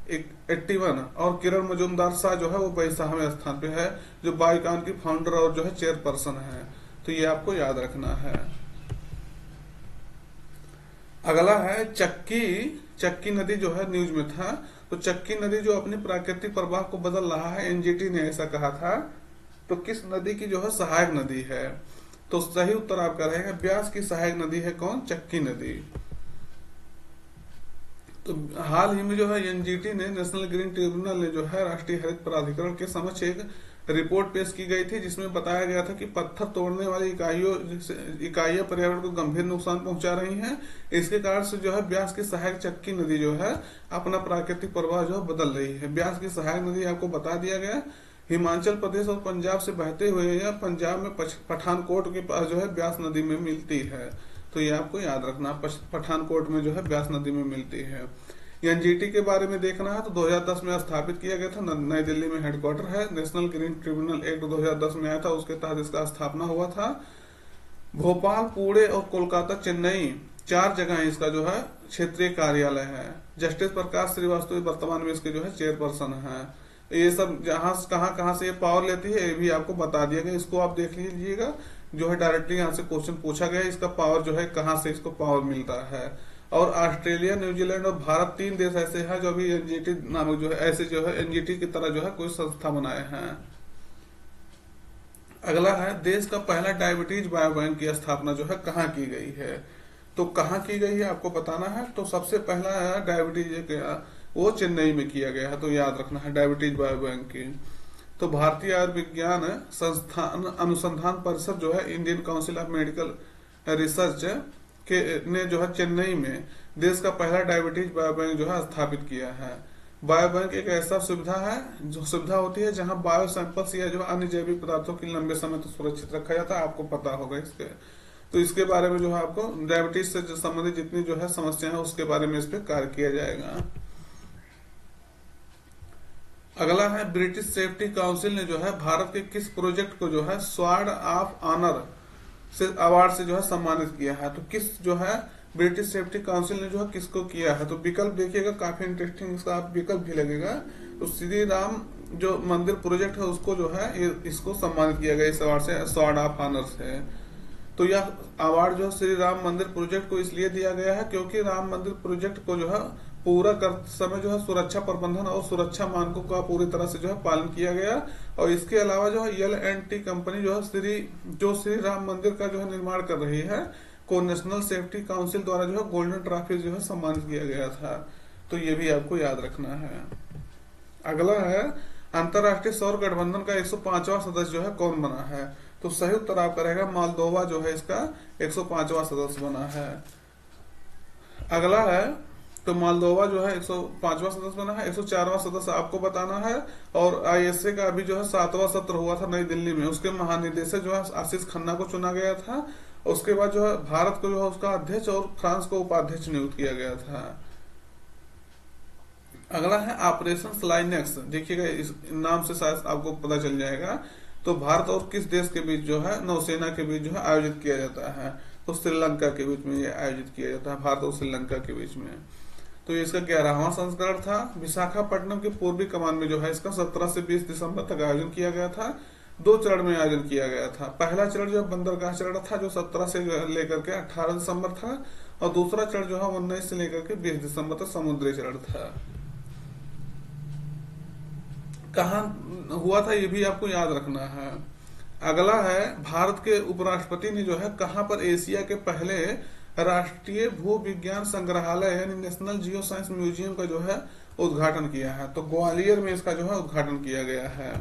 81 और किरण मजूमदार शाह जो है वो 22वें स्थान पे है, जो बाइकॉन की फाउंडर और जो है चेयरपर्सन है। तो ये आपको याद रखना है। अगला है चक्की। चक्की नदी जो है न्यूज में था, तो चक्की नदी जो अपनी प्राकृतिक प्रवाह को बदल रहा है, एनजीटी ने ऐसा कहा था। तो किस नदी की जो है सहायक नदी है? तो सही उत्तर आपका रहेगा ब्यास की सहायक नदी है कौन? चक्की नदी। तो हाल ही में जो है एनजीटी ने, नेशनल ग्रीन ट्रिब्यूनल ने जो है राष्ट्रीय हरित प्राधिकरण के समक्ष एक रिपोर्ट पेश की गई थी, जिसमें बताया गया था कि पत्थर तोड़ने वाली इकाइयां पर्यावरण को गंभीर नुकसान पहुंचा रही हैं। इसके कारण से जो है ब्यास की सहायक चक्की नदी जो है अपना प्राकृतिक प्रवाह जो है बदल रही है। ब्यास की सहायक नदी आपको बता दिया गया, हिमाचल प्रदेश और पंजाब से बहते हुए या पंजाब में पठानकोट के पास जो है ब्यास नदी में मिलती है। तो ये आपको याद रखना, पठानकोट में जो है ब्यास नदी में मिलती है। एनजीटी के बारे में देखना है तो 2010 में स्थापित किया गया था, नई दिल्ली में हेडक्वार्टर है। नेशनल ग्रीन ट्रिब्यूनल एक्ट 2010 में आया था, उसके तहत इसका स्थापना हुआ था। भोपाल, पुणे और कोलकाता, चेन्नई 4 जगह इसका जो है क्षेत्रीय कार्यालय है। जस्टिस प्रकाश श्रीवास्तव वर्तमान में इसके जो है चेयरपर्सन है। ये सब कहाँ कहाँ से ये पावर लेती है ये भी आपको बता दिया गया, इसको आप देख लीजिएगा। जो है डायरेक्टली यहाँ से क्वेश्चन पूछा गया, इसका पावर जो है कहाँ से इसको पावर मिलता है। और ऑस्ट्रेलिया, न्यूजीलैंड और भारत 3 देश ऐसे हैं जो अभी एनजीटी नामक जो है ऐसे जो है एनजीटी की तरह जो है कोई संस्था बनाए हैं। अगला है देश का पहला डायबिटीज बायो बैंक की स्थापना जो है कहाँ की गई है? तो कहाँ की गई है आपको बताना है। तो सबसे पहला डायबिटीज वो चेन्नई में किया गया है, तो याद रखना है डायबिटीज बायो बैंक की। तो भारतीय आयुर्विज्ञान संस्थान अनुसंधान परिषद जो है, Indian council of medical research के ने जो है चेन्नई में देश का पहला डायबिटीज बायो बैंक जो है स्थापित किया है। बायो बैंक एक ऐसा सुविधा है, जो सुविधा होती है जहां बायो सैंपल्स या जो अन्य जैविक पदार्थों की लंबे समय तक सुरक्षित रखा जाता है। आपको पता होगा इसके, तो इसके बारे में जो है आपको डायबिटीज से संबंधित जितनी जो है समस्या है उसके बारे में इस पे कार्य किया जाएगा। अगला है ब्रिटिश सेफ्टी काउंसिल ने जो है भारत के किस प्रोजेक्ट को जो है स्वॉर्ड ऑफ ऑनर से अवार्ड से जो है सम्मानित किया है? तो किस जो है ब्रिटिश सेफ्टी काउंसिल ने जो है किसको किया है? तो विकल्प देखिएगा, काफी इंटरेस्टिंग इसका आप विकल्प भी लगेगा। तो श्री राम जो मंदिर प्रोजेक्ट है उसको जो है इसको सम्मानित किया गया इस अवार्ड से, स्वॉर्ड ऑफ ऑनर से। तो यह अवार्ड जो श्री राम मंदिर प्रोजेक्ट को इसलिए दिया गया है क्योंकि राम मंदिर प्रोजेक्ट को जो है पूरा करते समय जो है सुरक्षा प्रबंधन और सुरक्षा मानकों का पूरी तरह से जो है पालन किया गया। और इसके अलावा जो है L&T कंपनी जो है श्री राम मंदिर का जो है निर्माण कर रही है को नेशनल सेफ्टी काउंसिल द्वारा जो है गोल्डन ट्रॉफी जो है सम्मानित किया गया था। तो ये भी आपको याद रखना है। अगला है अंतरराष्ट्रीय सौर गठबंधन का 105वां सदस्य जो है कौन बना है? तो सही उत्तर आपका रहेगा मोल्दोवा जो है इसका 105वां सदस्य बना है। अगला है तो मोल्दोवा जो है 105वां सदस्य बना है। 104वां सदस्य आपको बताना है। और आईएसए का अभी जो है 7वां सत्र हुआ था नई दिल्ली में, उसके महानिदेशक जो है आशीष खन्ना को चुना गया था। उसके बाद जो है भारत को जो है उसका अध्यक्ष और फ्रांस को उपाध्यक्ष नियुक्त किया गया था। अगला है ऑपरेशन स्लाइनेक्स, देखिएगा इस नाम से शायद आपको पता चल जाएगा। तो भारत और किस देश के बीच जो है नौसेना के बीच जो है आयोजित किया जाता है? तो श्रीलंका के बीच में ये आयोजित किया जाता है, भारत और श्रीलंका के बीच में। तो इसका 11वां संस्करण था। विशाखापट्टनम की पूर्वी कमान में जो है इसका 17 से 20 दिसंबर तक आयोजन किया गया था। 2 चरण में आयोजन किया गया था। पहला चरण जो बंदरगाह चरण था जो 17 से लेकर के 18 दिसंबर था, और दूसरा चरण जो है 19 से लेकर के 20 दिसंबर तक समुद्री चरण था। कहाँ हुआ था ये भी आपको याद रखना है। अगला है भारत के उपराष्ट्रपति ने जो है कहाँ पर एशिया के पहले राष्ट्रीय भू विज्ञान संग्रहालय यानी नेशनल जियो साइंस म्यूजियम का जो है उद्घाटन किया है? तो ग्वालियर में इसका जो है उद्घाटन किया गया है।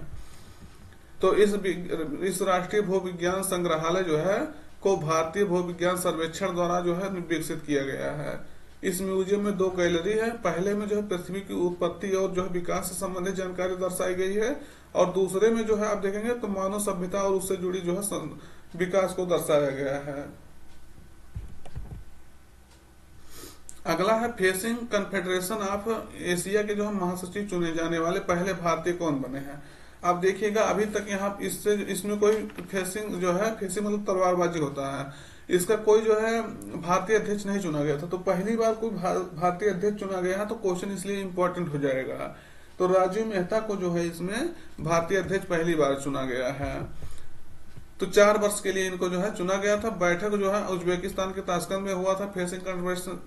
तो इस राष्ट्रीय भू विज्ञान संग्रहालय जो है को भारतीय भू विज्ञान सर्वेक्षण द्वारा जो है विकसित किया गया है। इस म्यूजियम में 2 गैलरी है। पहले में जो है पृथ्वी की उत्पत्ति और जो है विकास से संबंधित जानकारी दर्शाई गई है, और दूसरे में जो है आप देखेंगे तो मानव सभ्यता और उससे जुड़ी जो है विकास को दर्शाया गया है। अगला है फेसिंग कन्फेडरेशन ऑफ एशिया के जो है महासचिव चुने जाने वाले पहले भारतीय कौन बने हैं? आप देखिएगा अभी तक यहाँ इससे इसमें कोई फेसिंग जो है, फेसिंग मतलब तलवारबाजी होता है, इसका कोई जो है भारतीय अध्यक्ष नहीं चुना गया था। तो पहली बार कोई भारतीय अध्यक्ष चुना गया है तो क्वेश्चन इसलिए इम्पोर्टेंट हो जाएगा। तो राजीव मेहता को जो है इसमें भारतीय अध्यक्ष पहली बार चुना गया है। तो 4 वर्ष के लिए इनको जो है चुना गया था। बैठक जो है उज्बेकिस्तान के ताशकंद में हुआ था, facing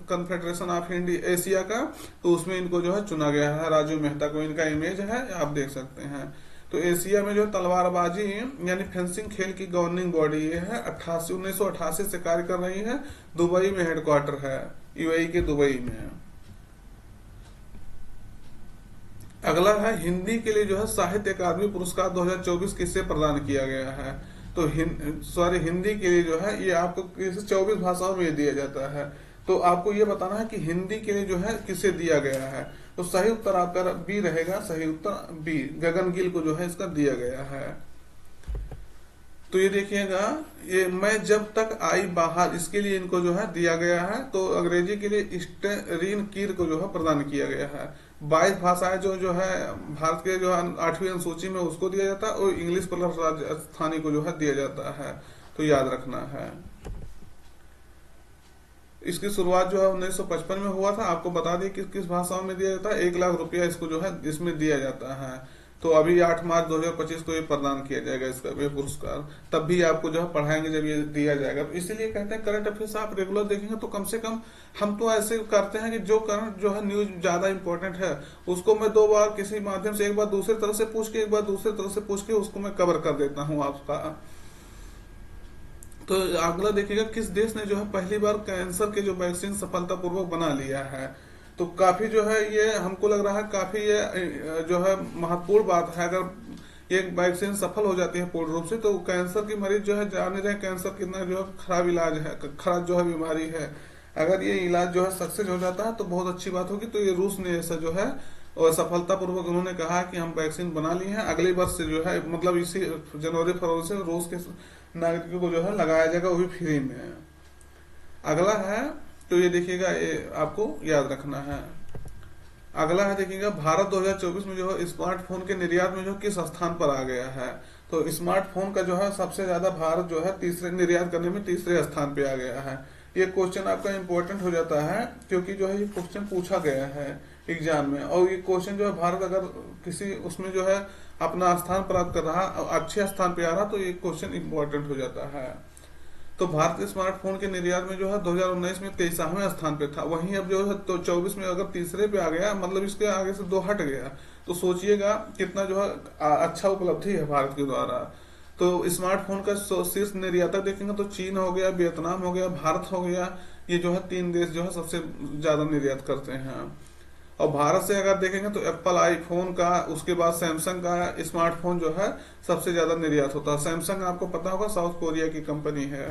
confederation of India Asia का। तो उसमें इनको जो है चुना गया है राजीव मेहता को। इनका इमेज है, आप देख सकते हैं। तो एशिया में जो तलवारबाजी यानी फेंसिंग खेल की गवर्निंग बॉडी ये है, 1988 से कार्य कर रही है। दुबई में हेडक्वार्टर है, यूएई के दुबई में। अगला है हिंदी के लिए जो है साहित्य अकादमी पुरस्कार 2024 किसे प्रदान किया गया है। तो हिंदी के लिए जो है ये आपको 24 भाषाओं में दिया जाता है। तो आपको ये बताना है कि हिंदी के लिए जो है किसे दिया गया है। तो सही उत्तर आपका बी रहेगा, सही उत्तर बी, गगन गिल को जो है इसका दिया गया है। तो ये देखिएगा, ये मैं जब तक आई बाहर, इसके लिए इनको जो है दिया गया है। तो अंग्रेजी के लिए स्टेरीन कीर को जो है प्रदान किया गया है। 22 भाषाएं जो है भारत के जो 8वीं अनुसूची में उसको दिया जाता है, और इंग्लिश प्लस राजस्थानी को जो है दिया जाता है। तो याद रखना है। इसकी शुरुआत जो है 1955 में हुआ था। आपको बता दें किस भाषाओं में दिया जाता है। 1 लाख रुपया इसको जो है इसमें दिया जाता है। तो अभी 8 मार्च 2025 को ये प्रदान किया जाएगा इसका ये पुरस्कार। तब भी आपको जो है पढ़ाएंगे जब ये दिया जाएगा। तो इसीलिए कहते हैं करंट अफेयर्स आप रेगुलर देखेंगे तो कम से कम, हम तो ऐसे करते हैं कि जो करंट जो है न्यूज ज्यादा इंपॉर्टेंट है उसको मैं 2 बार किसी माध्यम से, एक बार दूसरी तरह से पूछ के, एक बार दूसरी तरह से पूछ के उसको मैं कवर कर देता हूँ आपका। तो अगला देखिएगा, किस देश ने जो है पहली बार कैंसर के जो वैक्सीन सफलतापूर्वक बना लिया है। तो काफी जो है ये हमको लग रहा है काफी ये जो है महत्वपूर्ण बात है। अगर ये वैक्सीन सफल हो जाती है पूर्ण रूप से, तो कैंसर की मरीज जो है जान नहीं रहे कैंसर कितना जो है खराब इलाज है, खराब जो है बीमारी है। अगर ये इलाज जो है सक्सेस हो जाता है तो बहुत अच्छी बात होगी। तो ये रूस ने ऐसा जो है और सफलतापूर्वक उन्होंने कहा कि हम वैक्सीन बना लिए हैं। अगले वर्ष से जो है मतलब इसी जनवरी फरवरी से रूस के नागरिकों को जो है लगाया जाएगा, वो भी फ्री में। अगला है, तो ये देखिएगा, ये आपको याद रखना है। अगला है देखिएगा, भारत 2024 में जो है स्मार्टफोन के निर्यात में जो किस स्थान पर आ गया है। तो स्मार्टफोन का जो है सबसे ज्यादा भारत जो है तीसरे निर्यात करने में तीसरे स्थान पे आ गया है। ये क्वेश्चन आपका इंपॉर्टेंट हो जाता है क्योंकि जो है ये क्वेश्चन पूछा गया है एग्जाम में। और ये क्वेश्चन जो है भारत अगर किसी उसमें जो है अपना स्थान प्राप्त कर रहा, अच्छे स्थान पे आ रहा, तो ये क्वेश्चन इंपॉर्टेंट हो जाता है। तो भारत स्मार्टफोन के निर्यात में जो है 2019 में 23वें स्थान पे था। वहीं अब जो है तो 24 में अगर तीसरे पे आ गया, मतलब इसके आगे से 2 हट गया, तो सोचिएगा कितना जो है अच्छा उपलब्धि है भारत के द्वारा। तो स्मार्टफोन का शीर्ष निर्यातक देखेंगे तो चीन हो गया, वियतनाम हो गया, भारत हो गया। ये जो है 3 देश जो है सबसे ज्यादा निर्यात करते हैं। और भारत से अगर देखेंगे तो एप्पल आईफोन का, उसके बाद सैमसंग का स्मार्टफोन जो है सबसे ज्यादा निर्यात होता है। सैमसंग आपको पता होगा साउथ कोरिया की कंपनी है।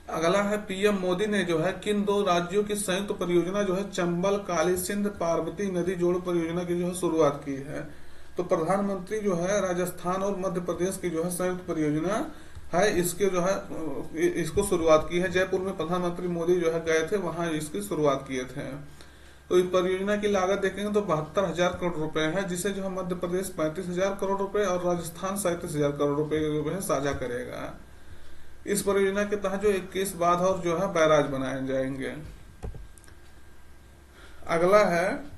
अगला है, पीएम मोदी ने जो है किन 2 राज्यों की संयुक्त परियोजना जो है चंबल काली सिंध पार्वती नदी जोड़ परियोजना की जो है शुरुआत की है। तो प्रधानमंत्री जो है राजस्थान और मध्य प्रदेश की जो है संयुक्त परियोजना है, इसके जो है इसको शुरुआत की है। जयपुर में प्रधानमंत्री मोदी जो है गए थे, वहां इसकी शुरुआत किए थे। तो इस परियोजना की लागत देखेंगे तो 72,000 करोड़ रुपए है, जिसे जो है मध्य प्रदेश 35,000 करोड़ रुपए और राजस्थान 37,000 करोड़ रुपए जो है साझा करेगा। इस परियोजना के तहत जो 21 बांध और जो है बैराज बनाए जाएंगे। अगला है,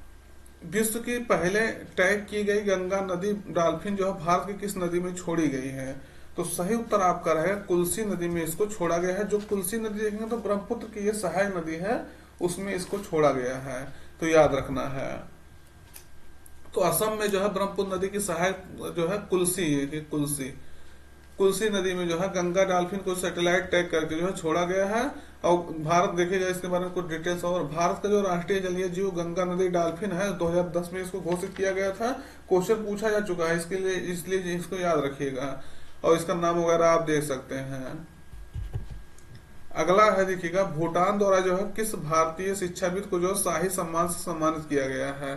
विश्व की पहले टैग की गई गंगा नदी डॉल्फिन जो है भारत की किस नदी में छोड़ी गई है। तो सही उत्तर आपका रहेगा कुल्सी नदी में इसको छोड़ा गया है। जो कुल्सी नदी देखेंगे तो ब्रह्मपुत्र की ये सहायक नदी है, उसमें इसको छोड़ा गया है। तो याद रखना है। तो असम में जो है ब्रह्मपुत्र नदी की सहायक जो है कुल्सी नदी में जो है गंगा डॉल्फिन को सैटेलाइट टैग करके जो है छोड़ा गया है। और भारत देखेगा इसके बारे में कुछ डिटेल्स। और भारत का जो राष्ट्रीय जलीय जीव गंगा नदी डॉल्फिन है, 2010 में इसको घोषित किया गया था। क्वेश्चन पूछा जा चुका है इसके लिए, इसलिए इसको याद रखिएगा। और इसका नाम वगैरह आप देख सकते हैं। अगला है देखिएगा, भूटान द्वारा जो है किस भारतीय शिक्षाविद को जो शाही सम्मान से सम्मानित किया गया है।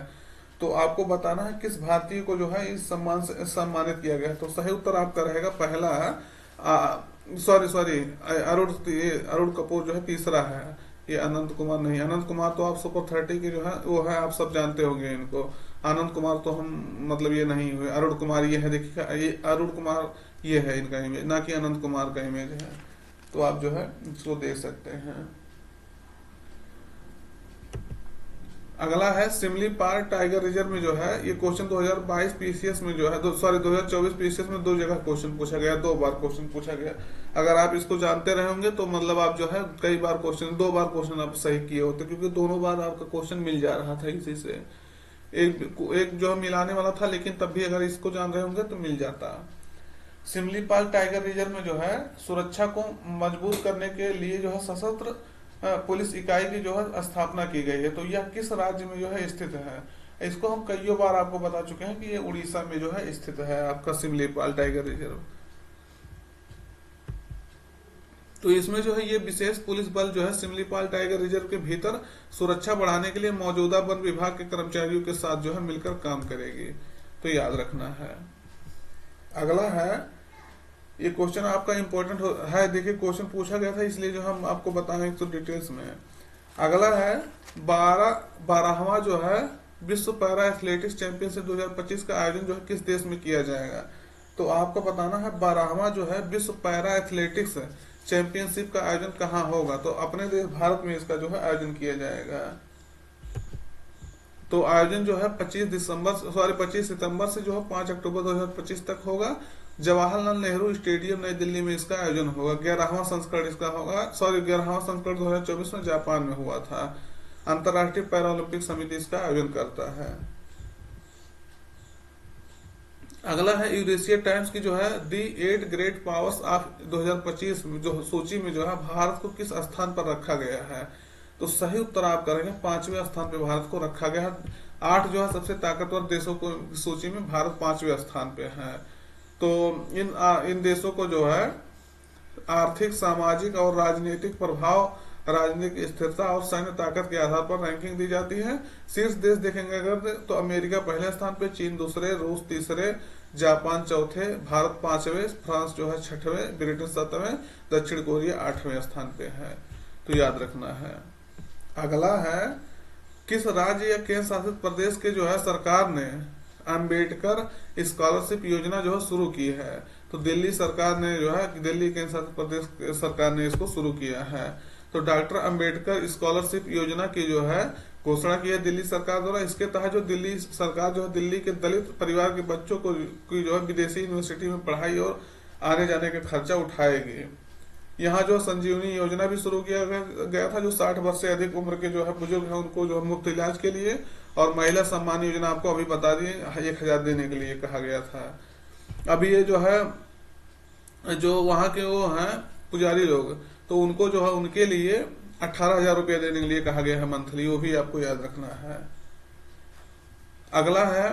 तो आपको बताना है किस भारतीय को जो है इस सम्मान से सम्मानित किया गया है। तो सही उत्तर आपका रहेगा पहला अरुण कपूर जो है तीसरा है। ये अनंत कुमार नहीं, अनंत कुमार तो आप सुपर 30 के जो है वो है, आप सब जानते होंगे इनको। आनंद कुमार तो हम मतलब ये नहीं हुए, अरुण कुमार ये है, देखिए ये अरुण कुमार ये है इनका इमेज, ना कि अनंत कुमार का इमेज है। तो आप जो है इसको देख सकते हैं। अगला है सिमलीपाल टाइगर रिजर्व में जो है ये क्वेश्चन 2022 पीसीएस में जो है 2024 पीसीएस में दो जगह क्वेश्चन पूछा गया, दो बार क्वेश्चन पूछा गया। अगर आप इसको जानते रहे होंगे तो मतलब आप जो है कई बार क्वेश्चन, दो बार क्वेश्चन आप सही किए होते, क्योंकि दोनों बार आपका क्वेश्चन मिल जा रहा था इसी से। एक जो मिलाने वाला था, लेकिन तब भी अगर इसको जान रहे होंगे तो मिल जाता। सिमलीपाल टाइगर रिजर्व में जो है सुरक्षा को मजबूत करने के लिए जो है सशस्त्र पुलिस इकाई की जो है स्थापना की गई है। तो यह किस राज्य में जो है स्थित है? इसको हम कई बार आपको बता चुके हैं कि ये उड़ीसा में जो है स्थित है आपका सिमलीपाल टाइगर रिजर्व। तो इसमें जो है ये विशेष पुलिस बल जो है सिमलीपाल टाइगर रिजर्व के भीतर सुरक्षा बढ़ाने के लिए मौजूदा वन विभाग के कर्मचारियों के साथ जो है मिलकर काम करेगी। तो याद रखना है। अगला है, ये क्वेश्चन आपका इंपॉर्टेंट है, देखिए क्वेश्चन पूछा गया था इसलिए जो हम आपको बताएंगे तो डिटेल्स में। अगला है 12वां जो है विश्व पैरा एथलेटिक्स चैंपियनशिप 2025 का आयोजन जो है किस देश में किया जाएगा? तो आपको बताना है 12वां जो है विश्व पैरा एथलेटिक्स चैंपियनशिप का आयोजन कहाँ होगा? तो अपने देश भारत में इसका जो है आयोजन किया जाएगा। तो आयोजन जो है 25 सितंबर से जो है 5 अक्टूबर 2025 तक होगा। जवाहरलाल नेहरू स्टेडियम नई दिल्ली में इसका आयोजन होगा। 11वां संस्करण इसका होगा, 11वां संस्करण 2024 में जापान में हुआ था। अंतर्राष्ट्रीय पैरा ओलंपिक समिति इसका आयोजन करता है। अगला है यूरेशिया टाइम्स की जो है दी 8 ग्रेट पावर्स ऑफ 2025 जो सूची में जो है भारत को किस स्थान पर रखा गया है? तो सही उत्तर आप करेंगे 5वें स्थान पे भारत को रखा गया है। 8 जो है सबसे ताकतवर देशों को सूची में भारत 5वें स्थान पे है। तो इन देशों को जो है आर्थिक, सामाजिक और राजनीतिक प्रभाव, राजनीतिक स्थिरता और सैन्य ताकत के आधार पर रैंकिंग दी जाती है। शीर्ष देश देखेंगे अगर तो अमेरिका पहले स्थान पे, चीन दूसरे, रूस तीसरे, जापान चौथे, भारत 5वें, फ्रांस जो है 6वें, ब्रिटेन 7वें, दक्षिण कोरिया 8वें स्थान पे है। तो याद रखना है। अगला है किस राज्य या केंद्र शासित प्रदेश के जो है सरकार ने अंबेडकर स्कॉलरशिप योजना जो है शुरू की है? तो दिल्ली सरकार ने जो है, दिल्ली केंद्र शासित प्रदेश सरकार ने इसको शुरू किया है। तो डॉक्टर अंबेडकर स्कॉलरशिप योजना की जो है घोषणा की है दिल्ली सरकार द्वारा। इसके तहत जो दिल्ली सरकार जो है दिल्ली के दलित परिवार के बच्चों को की जो है विदेशी यूनिवर्सिटी में पढ़ाई और आने जाने का खर्चा उठाएगी। यहाँ जो संजीवनी योजना भी शुरू किया गया था, जो 60 वर्ष से अधिक उम्र के जो है बुजुर्ग हैं उनको जो है मुफ्त इलाज के लिए, और महिला सम्मान योजना आपको अभी बता दी 1000 देने के लिए कहा गया था। अभी ये जो है जो वहाँ के वो हैं पुजारी लोग, तो उनको जो है उनके लिए 18,000 रुपया देने के लिए कहा गया है मंथली, वो भी आपको याद रखना है। अगला है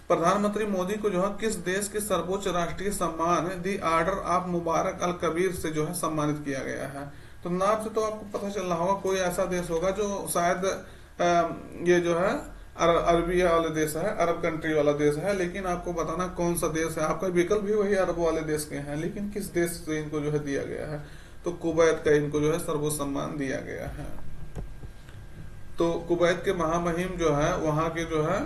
प्रधानमंत्री मोदी को जो है किस देश के सर्वोच्च राष्ट्रीय सम्मान दी ऑर्डर ऑफ मुबारक अल कबीर से जो है सम्मानित किया गया है? तो नाम से तो आपको पता चल रहा होगा कोई ऐसा देश होगा जो शायद ये जो है अरबिया वाले देश है, अरब कंट्री वाला देश है, लेकिन आपको बताना कौन सा देश है। आपका विकल्प भी वही अरब वाले देश के हैं, लेकिन किस देश से इनको जो है दिया गया है? तो कुवैत का इनको जो है सर्वोच्च सम्मान दिया गया है। तो कुवैत के महामहिम जो है, वहां के जो है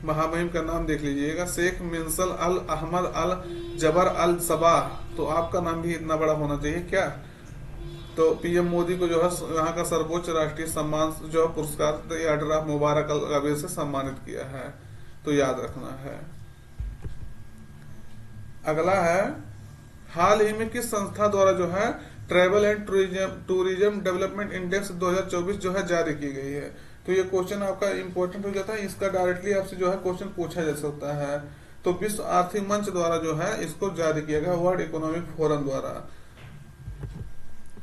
महामहिम का नाम देख लीजिएगा, शेख मिंसल अल अहमद अल जबर अल सबाह। तो आपका नाम भी इतना बड़ा होना चाहिए क्या? तो पीएम मोदी को जो है यहाँ का सर्वोच्च राष्ट्रीय सम्मान जो है पुरस्कार ऑर्डर ऑफ मुबारक अल कबीर से सम्मानित किया है। तो याद रखना है। अगला है हाल ही में किस संस्था द्वारा जो है travel and tourism development index 2024 जो है जारी की गई है? तो ये क्वेश्चन आपका इंपॉर्टेंट हो जाता है, इसका डायरेक्टली आपसे जो है क्वेश्चन पूछा जा सकता है। तो विश्व आर्थिक मंच द्वारा जो है इसको जारी किया गया, वर्ल्ड इकोनॉमिक फोरम द्वारा।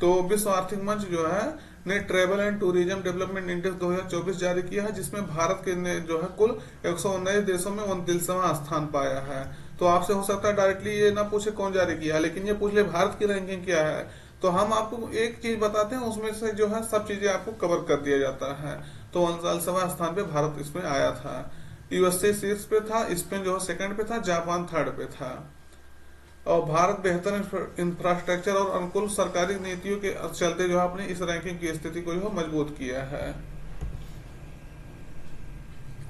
तो विश्व आर्थिक मंच जो है ने travel and tourism development index 2024 जारी किया है, जिसमें भारत के ने जो है कुल 119 देशों में 29वां स्थान पाया है। तो आपसे हो सकता है डायरेक्टली ये ना पूछे कौन जारी किया है, लेकिन ये पूछ ले भारत की रैंकिंग क्या है। तो हम आपको एक चीज बताते हैं, उसमें से जो है सब चीजें आपको कवर कर दिया जाता है। तो 39वां स्थान पे भारत इसमें आया था। यूएसए शीर्ष पे था, स्पेन जो है सेकंड पे था, जापान थर्ड पे था। और भारत बेहतर इंफ्रास्ट्रक्चर और अनुकूल सरकारी नीतियों के चलते जो है अपनी इस रैंकिंग की स्थिति को जो है मजबूत किया है।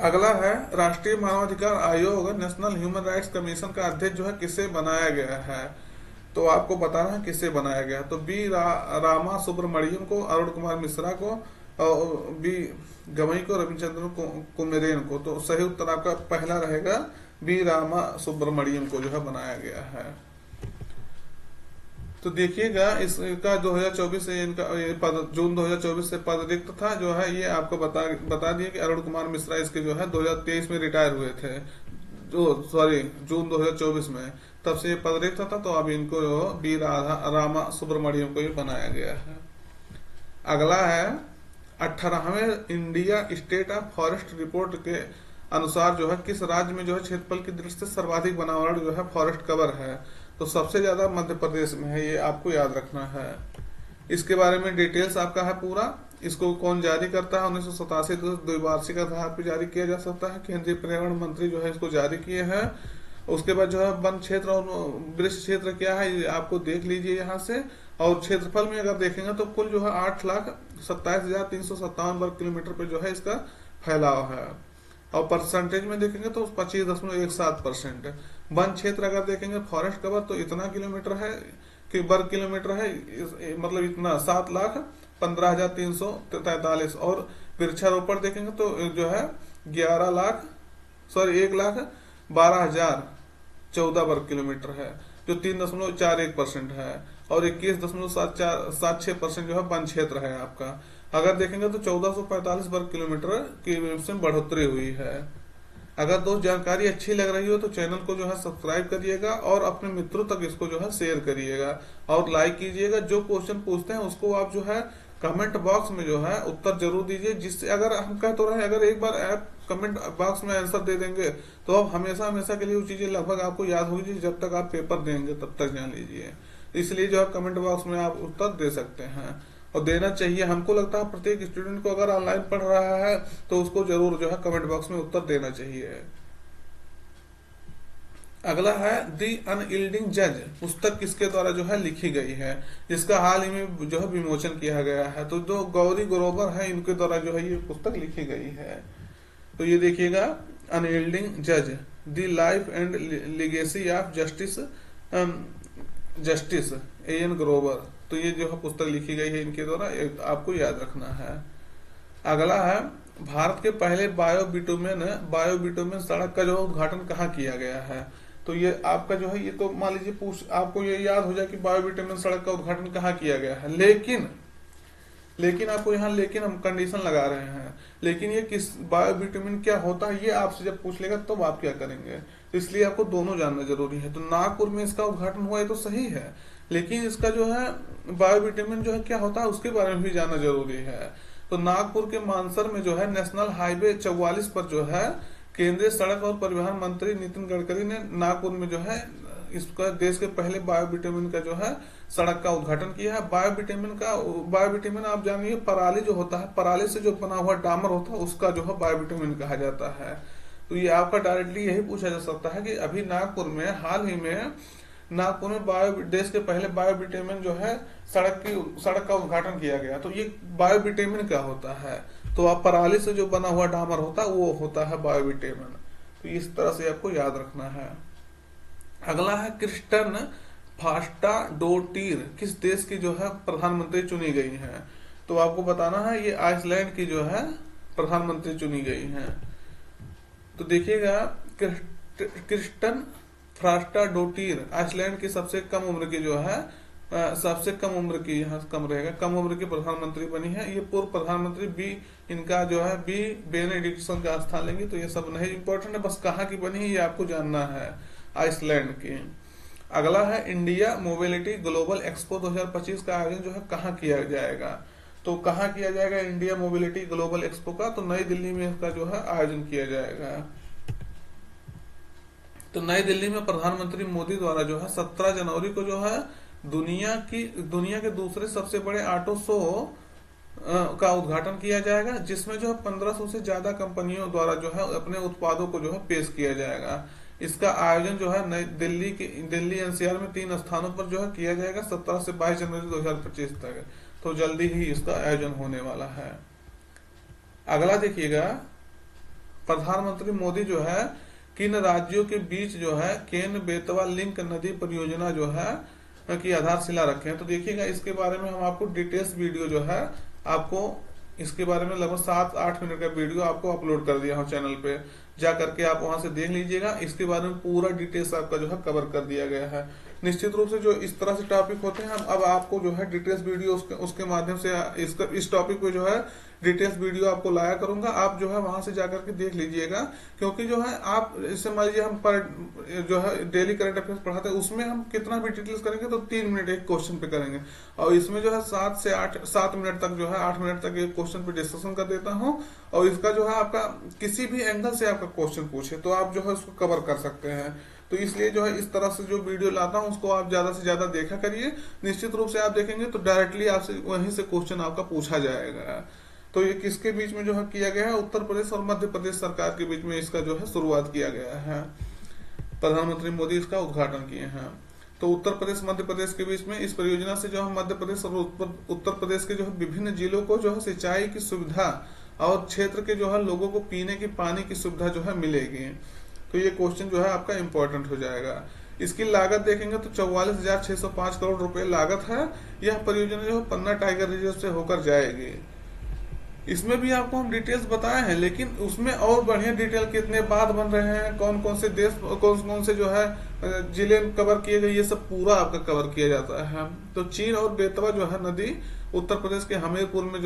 अगला है राष्ट्रीय मानवाधिकार आयोग नेशनल ह्यूमन राइट्स कमीशन का अध्यक्ष जो है किसे बनाया गया है। तो आपको बताना है किसे बनाया गया। तो रामा सुब्रमण्यम को, अरुण कुमार मिश्रा को, और बी गमई को, रविचंद्रन कुमेरेन को। तो सही उत्तर आपका पहला रहेगा, बी रामा सुब्रमण्यम को जो है बनाया गया है। तो देखिएगा इसका 2024 से इनका जून 2024 से पद रिक्त था जो है, ये आपको बता दिए कि अरुण कुमार मिश्रा इसके जो है 2023 में रिटायर हुए थे, जून 2024 में, तब से ये पद रिक्त था। तो अब इनको बी रामा सुब्रमण्यम को ये बनाया गया है। अगला है 18वें India state of forest report के अनुसार जो है किस राज्य में जो है क्षेत्रफल की दृष्टि से सर्वाधिक बनावट जो है फॉरेस्ट कवर है। तो सबसे ज्यादा मध्य प्रदेश में है, ये आपको याद रखना है। इसके बारे में डिटेल्स आपका है पूरा। इसको कौन जारी करता है, 1987 द्विवार्षिक आधार पर जारी किया जा सकता है। केंद्रीय पर्यावरण मंत्री जो है इसको जारी किए हैं। उसके बाद जो है वन क्षेत्र और वृक्ष क्षेत्र क्या है ये आपको देख लीजिए यहाँ से। और क्षेत्रफल में अगर देखेंगे तो कुल जो है 8,27,357 वर्ग किलोमीटर पे जो है इसका फैलाव है। और परसेंटेज में देखेंगे तो 25.17%। वन क्षेत्र अगर देखेंगे फॉरेस्ट कवर तो इतना किलोमीटर है कि वर्ग किलोमीटर है, मतलब इतना 7,15,343। और वृक्षारोपण देखेंगे तो जो है 1,12,14 वर्ग किलोमीटर है, जो 3.41% है। और 21.76% जो है वन क्षेत्र है आपका। अगर देखेंगे तो 1445 वर्ग किलोमीटर की बढ़ोतरी हुई है। अगर दोस्त जानकारी अच्छी लग रही हो तो चैनल को जो है सब्सक्राइब करिएगा और अपने मित्रों तक इसको जो है शेयर करिएगा और लाइक कीजिएगा। जो क्वेश्चन पूछते हैं उसको आप जो है कमेंट बॉक्स में जो है उत्तर जरूर दीजिए, जिससे अगर हम कह तो रहे अगर एक बार आप कमेंट बॉक्स में आंसर दे देंगे तो आप हमेशा के लिए वो चीजें लगभग आपको याद होगी, जब तक आप पेपर देंगे तब तक जान लीजिए। इसलिए जो है कमेंट बॉक्स में आप उत्तर दे सकते हैं और देना चाहिए। हमको लगता है प्रत्येक स्टूडेंट को अगर ऑनलाइन पढ़ रहा है तो उसको जरूर जो है कमेंट बॉक्स में उत्तर देना चाहिए। अगला है दी अनयील्डिंग जज पुस्तक किसके द्वारा जो है लिखी गई है, जिसका हाल ही में जो है विमोचन किया गया है। तो जो गौरी ग्रोवर है इनके द्वारा जो है ये पुस्तक लिखी गई है। तो ये देखिएगा अनयील्डिंग जज the life and legacy of justice N Grover. तो ये जो है पुस्तक लिखी गई है इनके द्वारा, आपको याद रखना है। अगला है भारत के पहले बायोबिटुमेन सड़क का जो उद्घाटन कहाँ किया गया है। तो ये आपका जो है ये तो मान लीजिए आपको ये याद हो जाए कि बायोबिटुमेन सड़क का उद्घाटन कहाँ किया गया है, लेकिन आपको यहाँ लेकिन हम कंडीशन लगा रहे हैं। लेकिन ये किस बायोबिटुमेन क्या होता है ये आपसे जब पूछ लेगा तब आप क्या करेंगे, तो इसलिए आपको दोनों जानना जरूरी है। तो नागपुर में इसका उद्घाटन हुआ है तो सही है, लेकिन इसका जो है बायोबिटुमेन जो है क्या होता है उसके बारे में भी जानना जरूरी है। तो नागपुर के मानसर में जो है नेशनल हाईवे 44 पर जो है केंद्रीय सड़क और परिवहन मंत्री नितिन गडकरी ने नागपुर में जो है इसका देश के पहले बायोबिटुमेन का जो है सड़क का उद्घाटन किया है। बायोबिटुमेन आप जानिए पराली जो होता है, पराली से जो बना हुआ डामर होता है उसका जो है बायोबिटुमेन कहा जाता है। तो ये आपका डायरेक्टली यही पूछा जा सकता है कि अभी नागपुर में हाल ही में देश के पहले बायोबिटुमेन जो है सड़क का उद्घाटन किया गया। तो ये बायोबिटुमेन क्या होता है, तो आप पराली से जो बना हुआ डामर होता है वो होता है बायोबिटुमेन। तो इस तरह से आपको याद रखना है। अगला है क्रिस्टन फास्टाडोटीर किस देश की जो है प्रधानमंत्री चुनी गई है। तो आपको बताना है ये आइसलैंड की जो है प्रधानमंत्री चुनी गई है। तो देखिएगा क्रिस्टन फ्रास्टाडोटीर आइसलैंड की सबसे कम उम्र की जो है यहाँ कम रहेगा, कम उम्र की प्रधानमंत्री बनी है। ये पूर्व प्रधानमंत्री इनका जो है बी बेनेडिक्टसन का स्थान लेंगे। तो ये सब नहीं इंपॉर्टेंट है, बस कहाँ की बनी है ये आपको जानना है, आइसलैंड की। अगला है इंडिया मोबिलिटी ग्लोबल एक्सपो 2025 का आयोजन जो है कहाँ किया जाएगा। तो कहाँ किया जाएगा इंडिया मोबिलिटी ग्लोबल एक्सपो का, तो नई दिल्ली में इसका जो है आयोजन किया जाएगा। तो नई दिल्ली में प्रधानमंत्री मोदी द्वारा जो है 17 जनवरी को जो है दुनिया के दूसरे सबसे बड़े ऑटो शो का उद्घाटन किया जाएगा, जिसमें जो है 1500 से ज्यादा कंपनियों द्वारा जो है अपने उत्पादों को जो है पेश किया जाएगा। इसका आयोजन जो है नई दिल्ली एनसीआर में 3 स्थानों पर जो है किया जाएगा 17 से 22 जनवरी 2025 तक। तो जल्दी ही इसका आयोजन होने वाला है। अगला देखिएगा प्रधानमंत्री मोदी जो है किन राज्यों के बीच जो है केन बेतवा लिंक नदी परियोजना जो है की आधारशिला रखे हैं। तो देखिएगा इसके बारे में हम आपको डिटेल्स वीडियो जो है आपको इसके बारे में लगभग 7-8 मिनट का वीडियो आपको अपलोड कर दिया हूँ चैनल पे, जा करके आप वहां से देख लीजिएगा। इसके बारे में पूरा डिटेल्स आपका जो है कवर कर दिया गया है। निश्चित रूप से जो इस तरह से टॉपिक होते हैं, हम अब आपको जो है डिटेल्स वीडियो उसके माध्यम से इस टॉपिक पे जो है डिटेल्स वीडियो आपको लाया करूंगा। आप जो है वहां से जाकर के देख लीजिएगा, क्योंकि जो है आप इससे मान लीजिए हम पर जो है डेली करंट अफेयर्स पढ़ाते हैं, उसमें हम कितना भी डिटेल्स करेंगे तो 3 मिनट एक क्वेश्चन पे करेंगे, और इसमें जो है 7 मिनट तक जो है 8 मिनट तक एक क्वेश्चन पे डिस्कशन कर देता हूँ। और इसका जो है आपका किसी भी एंगल से आपका क्वेश्चन पूछे तो आप जो है उसको कवर कर सकते हैं। तो इसलिए जो है इस तरह से जो वीडियो लाता हूं उसको आप ज्यादा से ज्यादा देखा करिए। निश्चित रूप से आप देखेंगे तो डायरेक्टली आपसे वहीं से क्वेश्चन आपका पूछा जाएगा। तो ये किसके बीच में जो है किया गया है, उत्तर प्रदेश और मध्य प्रदेश सरकार के बीच में इसका जो है शुरुआत किया गया है। प्रधानमंत्री मोदी इसका उद्घाटन किए हैं। तो उत्तर प्रदेश मध्य प्रदेश के बीच में इस परियोजना से जो है मध्य प्रदेश और उत्तर प्रदेश के जो है विभिन्न जिलों को जो है सिंचाई की सुविधा और क्षेत्र के जो है लोगों को पीने की पानी की सुविधा जो है मिलेगी। तो ये क्वेश्चन जो है आपका इम्पोर्टेंट हो जाएगा। इसकी लागत देखेंगे तो 44,605 करोड़ रुपए लागत है। यह परियोजना जो है पन्ना टाइगर रिजर्व से होकर जाएगी। इसमें भी आपको हम डिटेल्स बताए हैं, लेकिन उसमें और बढ़िया डिटेल कितने बांध बन रहे हैं, कौन कौन से देश, कौन कौन से जो है जिले कवर किए गए, ये सब पूरा आपका कवर किया जाता है। तो चीन और बेतवा जो है नदी उत्तर प्रदेश के हमीरपुर में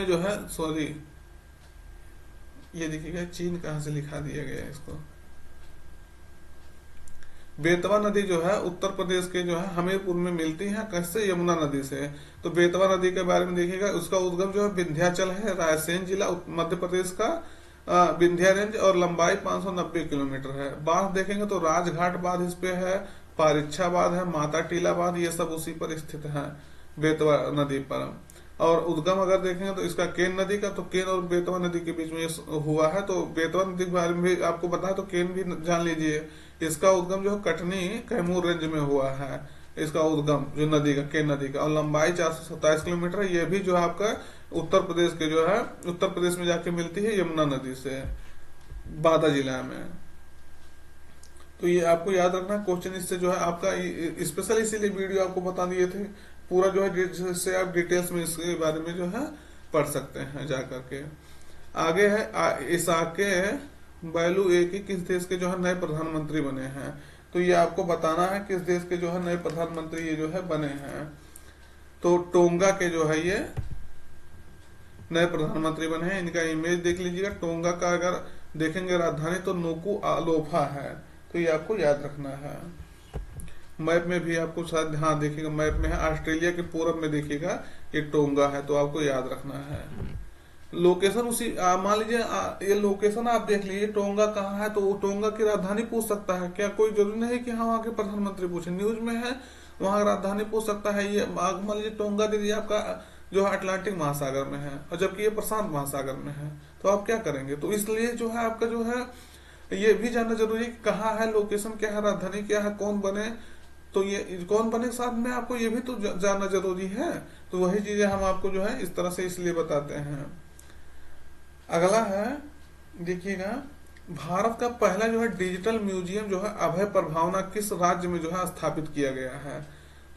जो है सॉरी ये देखिएगा चीन कहां से लिखा दिया गया है इसको। बेतवा नदी जो है उत्तर प्रदेश के जो है हमीरपुर में मिलती है। कैसे? यमुना नदी से। तो बेतवा नदी के बारे में देखिएगा, उसका उद्गम जो है विंध्याचल है, रायसेन जिला मध्य प्रदेश का विंध्या रेंज, और लंबाई 590 किलोमीटर है। बांध देखेंगे तो राजघाट बांध इस पे है, पारिच्छा बांध है, माता टीला बांध, ये सब उसी पर स्थित है बेतवा नदी पर। और उद्गम अगर देखेंगे तो इसका केन नदी का, तो केन और बेतवा नदी के बीच में हुआ है। तो बेतवा नदी के बारे में भी आपको पता है, तो केन भी जान लीजिए। इसका उद्गम जो है कटनी कैमूर रेंज में हुआ है, इसका उद्गम जो नदी का, केन नदी का, और लंबाई 427 किलोमीटर है। ये भी जो है आपका उत्तर प्रदेश के जो है उत्तर प्रदेश में जाके मिलती है यमुना नदी से, बांदा जिला में। तो ये आपको याद रखना क्वेश्चन, इससे जो है आपका स्पेशल इसीलिए वीडियो आपको बता दिए थे पूरा जो है, जिससे आप डिटेल्स में इसके बारे में जो है पढ़ सकते हैं जा करके। आगे है इसाके बैलू एक किस देश के जो है नए प्रधानमंत्री बने हैं। तो ये आपको बताना है किस देश के जो है नए प्रधानमंत्री ये जो है बने हैं। तो टोंगा के जो है ये नए प्रधानमंत्री बने हैं। इनका इमेज देख लीजिएगा। टोंगा का अगर देखेंगे राजधानी तो नुकु आलोफा है। तो ये आपको याद रखना है। मैप में भी आपको शायद ध्यान देखिएगा, मैप में है ऑस्ट्रेलिया के पूरब में देखिएगा ये टोंगा है, तो आपको याद रखना है। लोकेशन उसी मान लीजिए ये लोकेशन आप देख लीजिए टोंगा कहाँ है, तो टोंगा की राजधानी पूछ सकता है क्या? कोई जरूरी नहीं कि हाँ वहाँ के प्रधानमंत्री पूछे, न्यूज में है वहाँ राजधानी पूछ सकता है। ये मान लीजिए टोंगा दीजिए आपका जो है अटलांटिक महासागर में है, और जबकि ये प्रशांत महासागर में है, तो आप क्या करेंगे? तो इसलिए जो है आपका जो है ये भी जानना जरूरी है कि कहाँ है, लोकेशन क्या है, राजधानी क्या है, कौन बने, तो ये कौन बने साथ में आपको ये भी तो जानना जरूरी है। तो वही चीजें हम आपको जो है इस तरह से इसलिए बताते हैं। अगला है देखिएगा, भारत का पहला जो है डिजिटल म्यूजियम जो है अभय प्रभावना किस राज्य में जो है स्थापित किया गया है।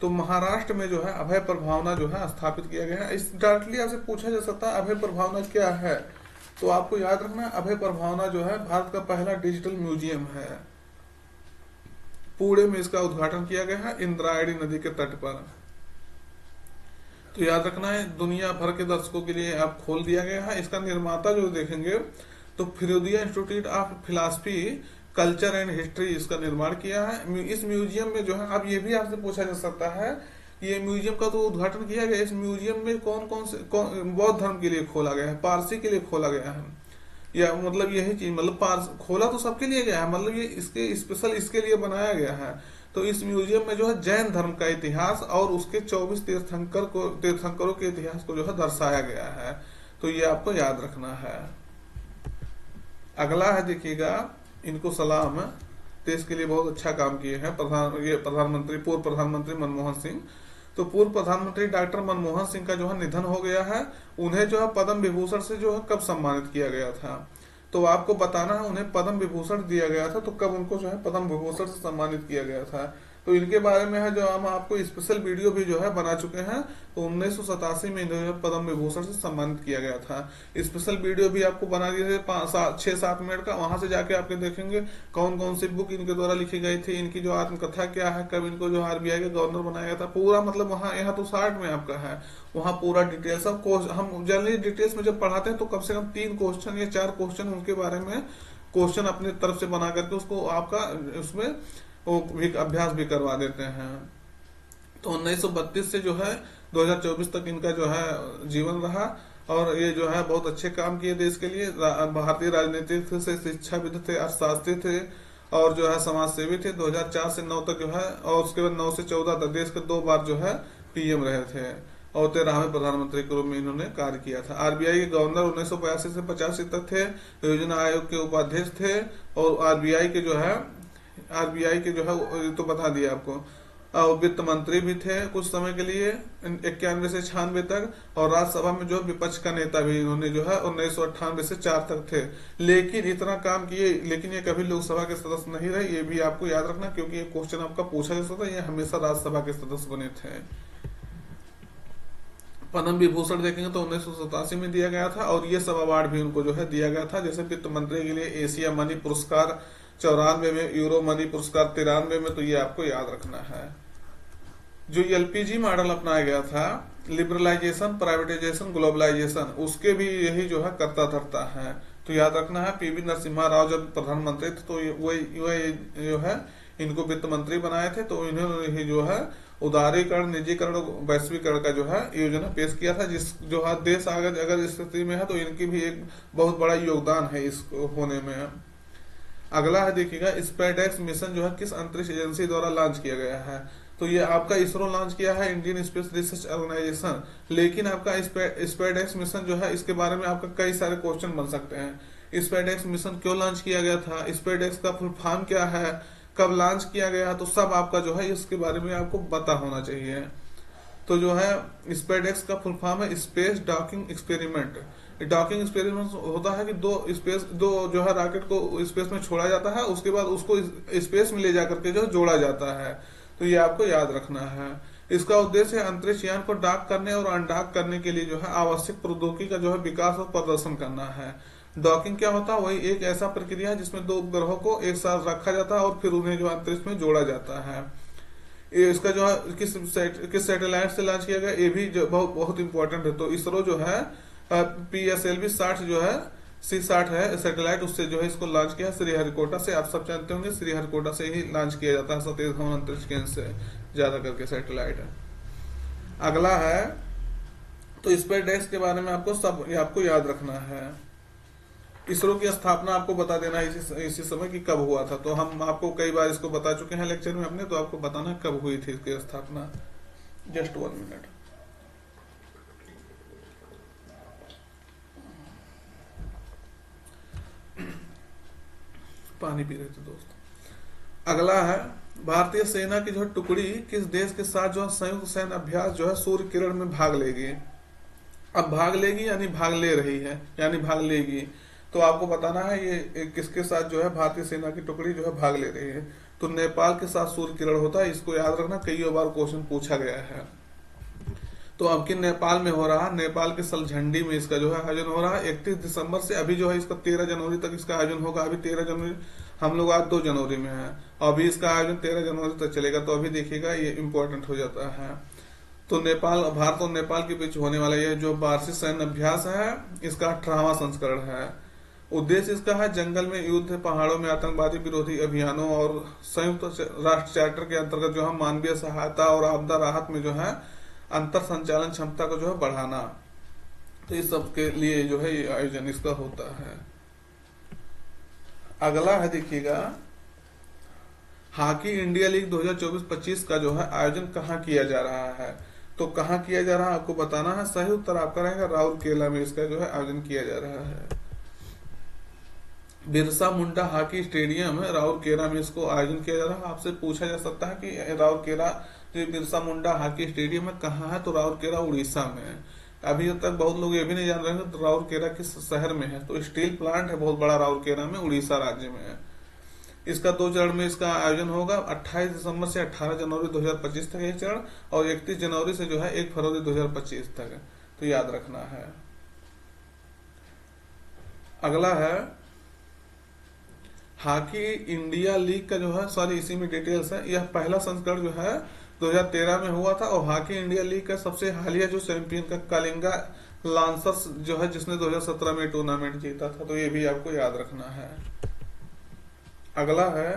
तो महाराष्ट्र में जो है अभय प्रभावना जो है स्थापित किया गया है। इस डायरेक्टली आपसे पूछा जा सकता है अभय प्रभावना क्या है, तो आपको याद रखना है अभय प्रभावना जो है भारत का पहला डिजिटल म्यूजियम है। पुणे में इसका उद्घाटन किया गया है इंद्रायणी नदी के तट पर। तो याद रखना है दुनिया भर के दर्शकों के लिए आप खोल दिया गया है। इसका निर्माता जो देखेंगे तो Firodia institute of philosophy culture and history इसका निर्माण किया है। इस म्यूजियम में जो है अब ये भी आपसे पूछा जा सकता है, ये म्यूजियम का तो उद्घाटन किया गया, इस म्यूजियम में कौन कौन से बौद्ध धर्म के लिए खोला गया है, पारसी के लिए खोला गया है, या मतलब यही चीज मतलब खोला तो सबके लिए गया है, मतलब ये इसके स्पेशल इसके लिए बनाया गया है। तो इस म्यूजियम में जो है जैन धर्म का इतिहास और उसके 24 तीर्थंकरों के इतिहास को जो है दर्शाया गया है। तो ये आपको याद रखना है। अगला है देखिएगा, इनको सलाम, देश के लिए बहुत अच्छा काम किए हैं पूर्व प्रधानमंत्री मनमोहन सिंह। तो पूर्व प्रधानमंत्री डॉक्टर मनमोहन सिंह का जो है निधन हो गया है। उन्हें जो है पद्म विभूषण से जो है कब सम्मानित किया गया था, तो आपको बताना है उन्हें पद्म विभूषण दिया गया था, तो कब उनको जो है पद्म विभूषण से सम्मानित किया गया था। तो इनके बारे में है जो हम आपको स्पेशल वीडियो भी जो है बना चुके हैं। तो 1987 में इन्हें पद्म विभूषण से सम्मानित किया गया था। स्पेशल वीडियो भी आपको बना दिए थे 6-7 मिनट का, वहां से जाके आपके देखेंगे कौन कौन सी बुक इनके द्वारा लिखी गई थी, इनकी जो आत्मकथा क्या है, कब इनको जो आरबीआई का गवर्नर बनाया गया था, पूरा मतलब वहाँ यहाँ तो 60 में आपका है, वहाँ पूरा डिटेल सब हम जनरली डिटेल्स में जब पढ़ाते हैं तो कम से कम 3 क्वेश्चन या 4 क्वेश्चन उनके बारे में क्वेश्चन अपने तरफ से बना करके उसको आपका उसमें वो भी अभ्यास भी करवा देते हैं। तो 1932 से जो है 2024 तक इनका जो है जीवन रहा, और ये जो है बहुत अच्छे काम किए देश के लिए। भारतीय राजनीतिक से शिक्षाविद थे, अर्थशास्त्री थे, और जो है समाज सेवी थे। 2004 से 9 तक जो है, और उसके बाद 9 से 14 तक देश के 2 बार जो है पीएम रहे थे, और 13वें प्रधानमंत्री के रूप में इन्होंने कार्य किया था। आरबीआई के गवर्नर 1982 से 85 तक थे, योजना आयोग के उपाध्यक्ष थे, और आरबीआई के जो है तो बता दिया आपको, और वित्त मंत्री भी थे कुछ समय के लिए 91 से 96 तक, और राज्यसभा में जो विपक्ष का नेता भी इन्होंने जो है 1998 से 4 तक थे। लेकिन इतना काम किए, लेकिन ये कभी लोकसभा के सदस्य नहीं रहे, ये भी आपको याद रखना, क्योंकि ये क्वेश्चन आपका पूछा जा सकता है। ये हमेशा राज्यसभा के सदस्य बने थे। पद्म विभूषण देखेंगे तो 1987 में दिया गया था, और ये सब अवार्ड भी उनको जो है दिया गया था। जैसे वित्त मंत्री के लिए एशिया मनी पुरस्कार 94 में, यूरो मनी पुरस्कार 93 में, तो ये आपको याद रखना है। जो एलपीजी मॉडल अपनाया गया था, लिबरलाइजेशन, प्राइवेटाइजेशन, ग्लोबलाइजेशन, उसके भी यही जो है करता धरता है। तो याद रखना है, पीवी नरसिम्हा राव जब प्रधानमंत्री थे तो वही जो है इनको वित्त मंत्री बनाए थे। तो इन्होंने ही जो है उदारीकरण, निजीकरण, वैश्वीकरण का जो है योजना पेश किया था, जिस जो है देश अगर इस स्थिति में है तो इनकी भी एक बहुत बड़ा योगदान है इस होने में। अगला है देखिएगा, स्पेसएक्स मिशन जो है किस अंतरिक्ष एजेंसी द्वारा लॉन्च किया गया है। तो ये आपका इसरो लॉन्च किया है, इंडियन स्पेस रिसर्च ऑर्गेनाइजेशन। लेकिन आपका स्पेसएक्स मिशन जो है, इसके बारे में आपका कई सारे क्वेश्चन बन सकते हैं। स्पेसएक्स मिशन क्यों लॉन्च किया गया था, स्पेसएक्स का फुल फॉर्म क्या है, कब लॉन्च किया गया, तो सब आपका जो है इसके बारे में आपको पता होना चाहिए। तो जो है स्पेसएक्स का फुल फॉर्म है space docking experiment. Docking experiment होता है कि दो जो है रॉकेट को स्पेस में छोड़ा जाता है, उसके बाद उसको स्पेस में ले जाकर के जो जोड़ा जाता है। तो ये आपको याद रखना है। इसका उद्देश्य अंतरिक्ष यान को डॉक करने और अनडॉक करने के लिए जो है आवश्यक प्रौद्योगिकी का जो है विकास और प्रदर्शन करना है। डॉकिंग क्या होता है, वही एक ऐसा प्रक्रिया है जिसमें 2 उपग्रहों को एक साथ रखा जाता है और फिर उन्हें जो अंतरिक्ष में जोड़ा जाता है। इसका जो है किस सैटेलाइट से लॉन्च किया गया, ये भी बहुत इंपॉर्टेंट है। तो इसरो जो है PSLV 60 जो है C60 है सैटेलाइट, उससे जो है इसको लॉन्च किया श्रीहरिकोटा से। आप सब जानते होंगे श्रीहरिकोटा से ही लॉन्च किया जाता है सतीश धवन अंतरिक्ष केंद्र से ज्यादा करके सैटेलाइट है। अगला है, तो स्पेसएक्स के बारे में आपको याद रखना है। इसरो की स्थापना आपको बता देना है इसी समय कि कब हुआ था। तो हम आपको कई बार इसको बता चुके हैं लेक्चर में अपने, तो आपको बताना कब हुई थी इसकी स्थापना। Just 1 minute. पानी पी रहे थे दोस्त। अगला है, भारतीय सेना की जो टुकड़ी किस देश के साथ जो संयुक्त सैन्य अभ्यास जो है सूर्य किरण में भाग लेगी। अब भाग लेगी यानी भाग ले रही है, यानी भाग लेगी। तो आपको बताना है ये किसके साथ जो है भारतीय सेना की टुकड़ी जो है भाग ले रही है। तो नेपाल के साथ सूर्य किरण होता है, इसको याद रखना, कई बार क्वेश्चन पूछा गया है। तो अब कि नेपाल में हो रहा है, नेपाल के सलझंडी में इसका जो है आयोजन हो रहा है 31 दिसंबर से। अभी जो है इसका 13 जनवरी तक इसका आयोजन होगा। अभी 13 जनवरी, हम लोग आज 2 जनवरी में है, अभी इसका आयोजन 13 जनवरी तक चलेगा। तो अभी देखिएगा ये इम्पोर्टेंट हो जाता है। तो भारत और नेपाल के बीच होने वाला यह जो वार्षिक सैन्य अभ्यास है, इसका 18वां संस्करण है। उद्देश्य इसका है जंगल में युद्ध, पहाड़ों में आतंकवादी विरोधी अभियानों और संयुक्त राष्ट्र चार्टर के अंतर्गत जो है मानवीय सहायता और आपदा राहत में जो है अंतर संचालन क्षमता को जो है बढ़ाना। तो इस सब के लिए जो है ये आयोजन इसका होता है। अगला है देखिएगा, हॉकी इंडिया लीग 2024-25 का जो है आयोजन कहाँ किया जा रहा है। तो कहाँ किया जा रहा है आपको बताना है। सही उत्तर आपका रहेगा राउरकेला में इसका जो है आयोजन किया जा रहा है। बिरसा मुंडा हॉकी स्टेडियम है राउरकेला में, इसको आयोजन किया जा रहा है। आपसे पूछा जा सकता है कि राउरकेला जो बिरसा मुंडा हॉकी स्टेडियम है कहाँ है, तो राउरकेला उड़ीसा में है। अभी तक बहुत लोग ये भी नहीं जान रहे हैं तो राउरकेला किस शहर में है, तो स्टील प्लांट है बहुत बड़ा राउरकेला में, उड़ीसा राज्य में है। इसका 2 चरण में इसका आयोजन होगा, 28 दिसंबर से 18 जनवरी 2025 तक एक चरण, और 31 जनवरी से जो है 1 फरवरी 2025 तक, तो याद रखना है। अगला है हॉकी इंडिया लीग का जो है, सॉरी इसी में डिटेल्स है। यह पहला संस्करण जो है 2013 में हुआ था, और हॉकी इंडिया लीग का सबसे हालिया जो चैंपियन का कलिंगा लांसर्स जो है, जिसने 2017 में टूर्नामेंट जीता था, तो ये भी आपको याद रखना है। अगला है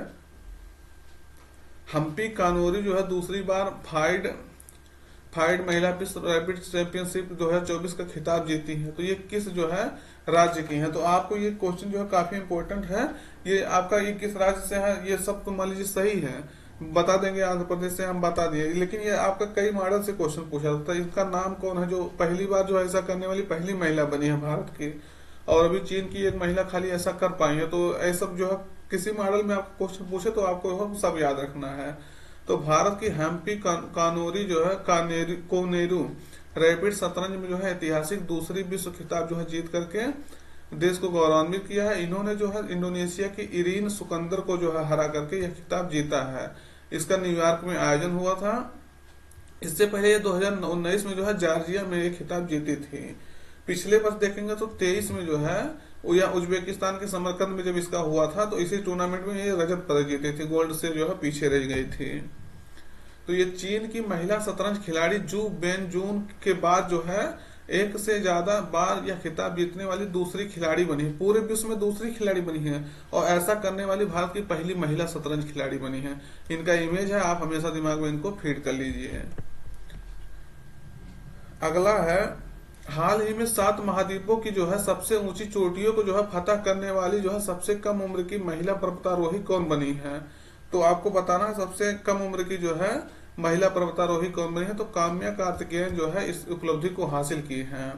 हम्पी कानूरी जो है दूसरी बार फाइड महिला विश्व रैपिड चैंपियनशिप 2024 का खिताब जीती है, तो ये किस जो है राज्य की है। तो आपको ये क्वेश्चन जो है काफी इंपॉर्टेंट है, ये आपका ये किस राज्य से है, ये सब तो मान लीजिए सही है, बता देंगे आंध्र प्रदेश से, हम बता दिए, लेकिन ये आपका कई मॉडल से क्वेश्चन पूछा जाता है। इनका नाम कौन है जो पहली बार जो ऐसा करने वाली पहली महिला बनी है भारत की, और अभी चीन की एक महिला खाली ऐसा कर पाई है। तो ऐसा जो है किसी मॉडल में आपको क्वेश्चन पूछे तो आपको सब याद रखना है। तो भारत की हम्पी कानूरी जो है कोनेरू रैपिड शतरंज में जो है ऐतिहासिक दूसरी विश्व खिताब जो है जीत करके देश को गौरवान्वित किया है। इन्होंने जो है इंडोनेशिया की इरीन सुकंदर को जो है हरा करके यह खिताब जीता है। इसका न्यूयॉर्क में आयोजन हुआ था। इससे पहले ये 2019 में जो है जॉर्जिया में ये खिताब जीती थी। पिछले वर्ष देखेंगे तो 23 में जो है या उज्बेकिस्तान के समरकंद में जब इसका हुआ था, तो इसी टूर्नामेंट में ये रजत पदक जीती थी, गोल्ड से जो है पीछे रह गई थी। तो ये चीन की महिला शतरंज खिलाड़ी जू बेनजून के बाद जो है एक से ज्यादा बार यह खिताब जीतने वाली दूसरी खिलाड़ी बनी है, पूरे विश्व में दूसरी खिलाड़ी बनी है, और ऐसा करने वाली भारत की पहली महिला शतरंज खिलाड़ी बनी है। इनका इमेज है, आप हमेशा दिमाग में इनको फीड कर लीजिए। अगला है हाल ही में 7 महाद्वीपों की जो है सबसे ऊंची चोटियों को जो है फतह करने वाली जो है सबसे कम उम्र की महिला पर्वतारोही कौन बनी है। तो आपको बताना है सबसे कम उम्र की जो है महिला पर्वतारोही कौन बनी है, तो काम्या कार्तिकेयन जो है इस उपलब्धि को हासिल की है।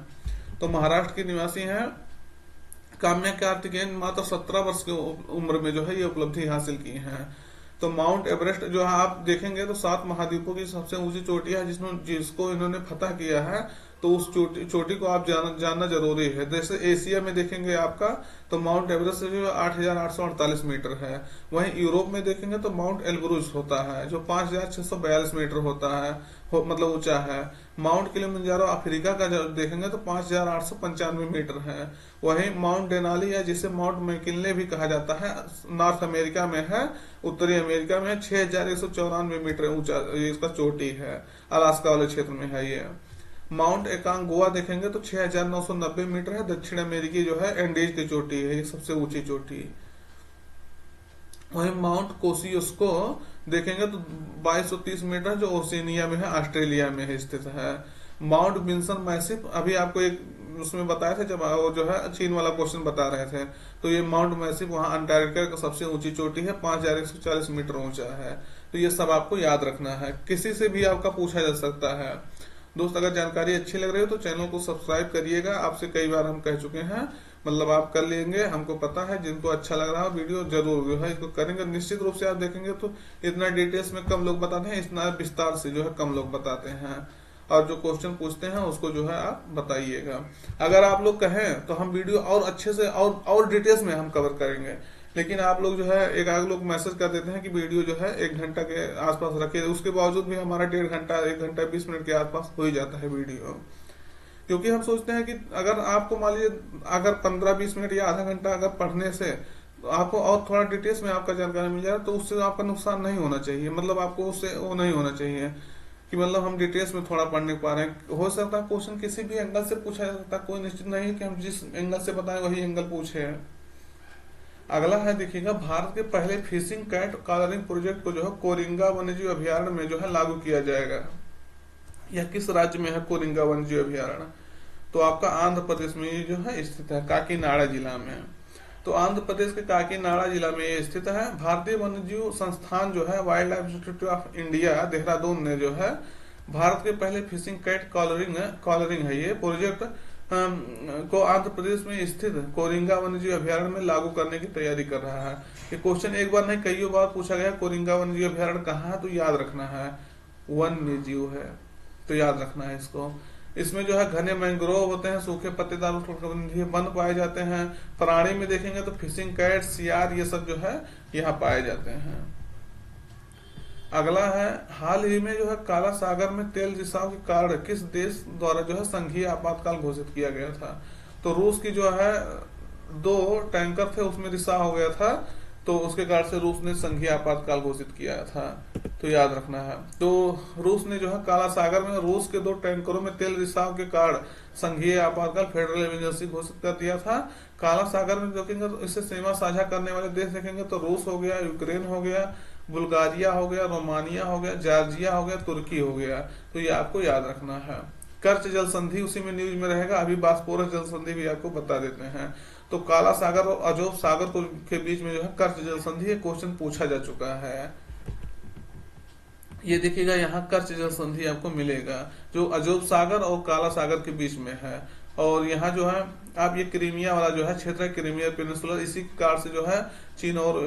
तो महाराष्ट्र की निवासी हैं काम्या कार्तिकेयन, मात्र 17 वर्ष की उम्र में जो है ये उपलब्धि हासिल की है। तो माउंट एवरेस्ट जो है आप देखेंगे तो 7 महाद्वीपों की सबसे ऊंची चोटी है जिसको इन्होंने फतह किया है, तो उस चोटी को आप जानना जरूरी है। जैसे एशिया में देखेंगे आपका तो माउंट एवरेस्ट जो 8,848 मीटर है। वहीं यूरोप में देखेंगे तो माउंट एल्ब्रुज होता है जो 5,642 मीटर होता है, मतलब ऊंचा है। माउंट किलिमंजारो अफ्रीका का जब देखेंगे तो 5,895 मीटर है। वहीं माउंट डेनाली है जिसे माउंट मैकिनले भी कहा जाता है, नॉर्थ अमेरिका में है, उत्तरी अमेरिका में 6,194 मीटर ऊंचा इसका चोटी है, अलास्का वाले क्षेत्र में है ये। माउंट एकांगुआ देखेंगे तो 6,990 मीटर है, दक्षिण अमेरिकी जो है एंडीज की चोटी है, ये सबसे ऊंची चोटी। वहीं माउंट कोसियुस्को देखेंगे तो 2230 मीटर जो ओशिनिया में है, ऑस्ट्रेलिया में है स्थित है। माउंट विंसन मैसिव अभी आपको एक उसमें बताया था जब वो जो है चीन वाला क्वेश्चन बता रहे थे, तो ये माउंट मैसिव वहां अंटार्कटिका का सबसे ऊंची चोटी है, 5,140 मीटर ऊंचा है। तो ये सब आपको याद रखना है, किसी से भी आपका पूछा जा सकता है। दोस्त अगर जानकारी अच्छी लग रही हो तो चैनल को सब्सक्राइब करिएगा, आपसे कई बार हम कह चुके हैं, मतलब आप कर लेंगे, हमको पता है। जिनको अच्छा लग रहा है वीडियो जरूर जो है इसको करेंगे। निश्चित रूप से आप देखेंगे तो इतना डिटेल्स में कम लोग बताते हैं, इतना विस्तार से जो है कम लोग बताते हैं, और जो क्वेश्चन पूछते हैं उसको जो है आप बताइएगा। अगर आप लोग कहें तो हम वीडियो और अच्छे से और डिटेल्स में हम कवर करेंगे, लेकिन आप लोग जो है एक आध लोग मैसेज कर देते हैं कि वीडियो जो है 1 घंटा के आसपास रखे, उसके बावजूद भी हमारा 1.5 घंटा 1 घंटा 20 मिनट के आसपास हो ही जाता है वीडियो। क्योंकि हम सोचते हैं कि अगर आपको मान लीजिए अगर 15-20 मिनट या आधा घंटा अगर पढ़ने से तो आपको और थोड़ा डिटेल्स में आपका जानकारी मिल जाए तो उससे आपका नुकसान नहीं होना चाहिए, मतलब आपको उससे वो नहीं होना चाहिए कि मतलब हम डिटेल्स में थोड़ा पढ़ नहीं पा रहे हैं। हो सकता है क्वेश्चन किसी भी एंगल से पूछा जा सकता है, कोई निश्चित नहीं है कि हम जिस एंगल से बताएं वही एंगल पूछे। अगला है देखिएगा भारत के पहले फिशिंग कैट कॉलरिंग प्रोजेक्ट को जो है कोरिंगा वन्यजीव अभ्यारण्य में जो है लागू किया जाएगा। यह किस राज्य में है कोरिंगा वन्यजीव अभ्यारण्य, तो आपका आंध्र प्रदेश में ये जो है स्थित है, काकीनाडा जिला में। तो आंध्र प्रदेश के काकीनाडा जिला में ये स्थित है। भारतीय वन्यजीव संस्थान जो है wild life institute of India Dehradun ने जो है भारत के पहले फिशिंग कैट कॉलरिंग है ये प्रोजेक्ट को आंध्र प्रदेश में स्थित कोरिंगा वन्यजीव अभयारण्य में लागू करने की तैयारी कर रहा है। ये क्वेश्चन एक बार नहीं कई बार पूछा गया। कोरिंगा वन्यजीव अभयारण्य कहाँ है, तो याद रखना है वन्यजीव है, तो याद रखना है इसको। इसमें जो है घने मैंग्रोव होते हैं, सूखे पत्तेदार वन पाए जाते हैं। प्राणी में देखेंगे तो फिशिंग कैट, सियार, ये सब जो है यहाँ पाए जाते हैं। अगला है, हाल ही में जो है काला सागर में तेल रिसाव के कारण किस देश द्वारा जो है संघीय आपातकाल घोषित किया गया था। तो रूस की जो है 2 टैंकर थे, उसमें रिसाव हो गया था, तो उसके कारण से रूस ने संघीय आपातकाल घोषित किया था, तो याद रखना है। तो रूस ने जो है काला सागर में रूस के 2 टैंकरों में तेल रिसाव के कारण संघीय आपातकाल फेडरल इमरजेंसी घोषित कर दिया था। काला सागर में देखेंगे तो इससे सीमा साझा करने वाले देश देखेंगे तो रूस हो गया, यूक्रेन हो गया, बुल्गारिया हो गया, रोमानिया हो गया, जॉर्जिया हो गया, तुर्की हो गया, तो ये आपको याद रखना है। कर्च जल संधि उसी में न्यूज में रहेगा। अभी बास्पोरस जल संधि भी आपको बता देते हैं। तो काला सागर और अजोब सागर के बीच में जो है कर्च जल संधि, ये क्वेश्चन पूछा जा चुका है। ये देखिएगा यहाँ कर्च जल संधि आपको मिलेगा जो अजोब सागर और काला सागर के बीच में है। और यहाँ जो है आप ये क्रीमिया वाला जो है क्षेत्र, क्रीमिया पेनिनसुला, इसी कारण से जो है चीन और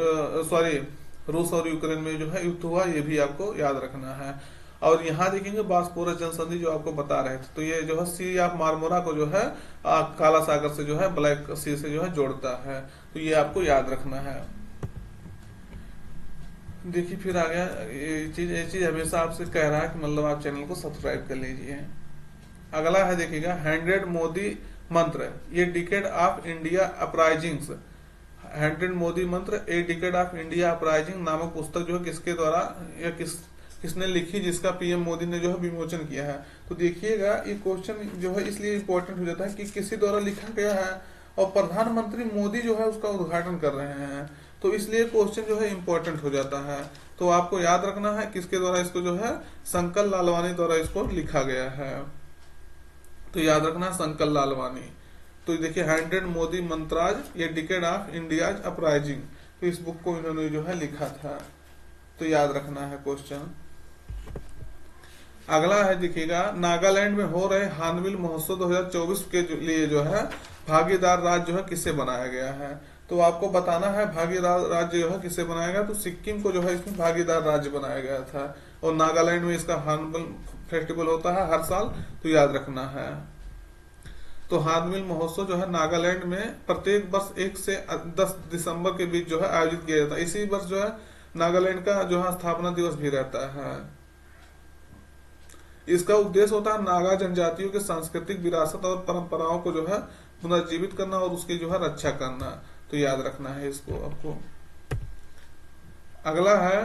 रूस और यूक्रेन में जो है युद्ध हुआ, ये भी आपको याद रखना है। और यहाँ देखेंगे बास्पोरस जल संधि जो आपको बता रहे थे, तो ये जो है सी ऑफ मार्मोरा को जो है काला सागर से जो है ब्लैक सी से जो है जोड़ता है, तो ये आपको याद रखना है। देखिए फिर आ गया ये चीज हमेशा आपसे कह रहा है कि मतलब आप चैनल को सब्सक्राइब कर लीजिए। अगला है देखिएगा 100 मोदी मंत्र, ये decade of India uprisings. 100 Modi mantra, a decade of India uprising नामक पुस्तक जो है किसके द्वारा या किसने लिखी, जिसका पीएम मोदी ने जो है विमोचन किया है। तो देखिएगा ये क्वेश्चन जो है इसलिए इम्पोर्टेंट हो जाता है कि किसी द्वारा लिखा गया है और प्रधानमंत्री मोदी जो है उसका उद्घाटन कर रहे हैं, तो इसलिए क्वेश्चन जो है इम्पोर्टेंट हो जाता है। तो आपको याद रखना है किसके द्वारा इसको जो है संकल लालवानी द्वारा इसको लिखा गया है, तो याद रखना संकल लालवानी। तो देखिए 100 मोदी मंत्राज, ये डिकेड ऑफ इंडियाज अपराइजिंग, तो इस बुक को इन्होंने जो है लिखा था, तो याद रखना है क्वेश्चन। अगला है देखिएगा नागालैंड में हो रहे हार्नबिल महोत्सव 2024 के लिए जो है भागीदार राज्य जो है किसे बनाया गया है। तो आपको बताना है भागीदार राज्य जो है किसे बनाया गया, तो सिक्किम को जो है इसमें भागीदार राज्य बनाया गया था। और नागालैंड में इसका हार्नबिल फेस्टिवल होता है हर साल, तो याद रखना है। तो हार्नबिल महोत्सव जो है नागालैंड में प्रत्येक वर्ष 1 से 10 दिसंबर के बीच जो है आयोजित किया जाता है। इसी वर्ष जो है नागालैंड का जो है स्थापना दिवस भी रहता है। इसका उद्देश्य होता है नागा जनजातियों के सांस्कृतिक विरासत और परंपराओं को जो है पुनर्जीवित करना और उसकी जो है रक्षा करना, तो याद रखना है इसको आपको। अगला है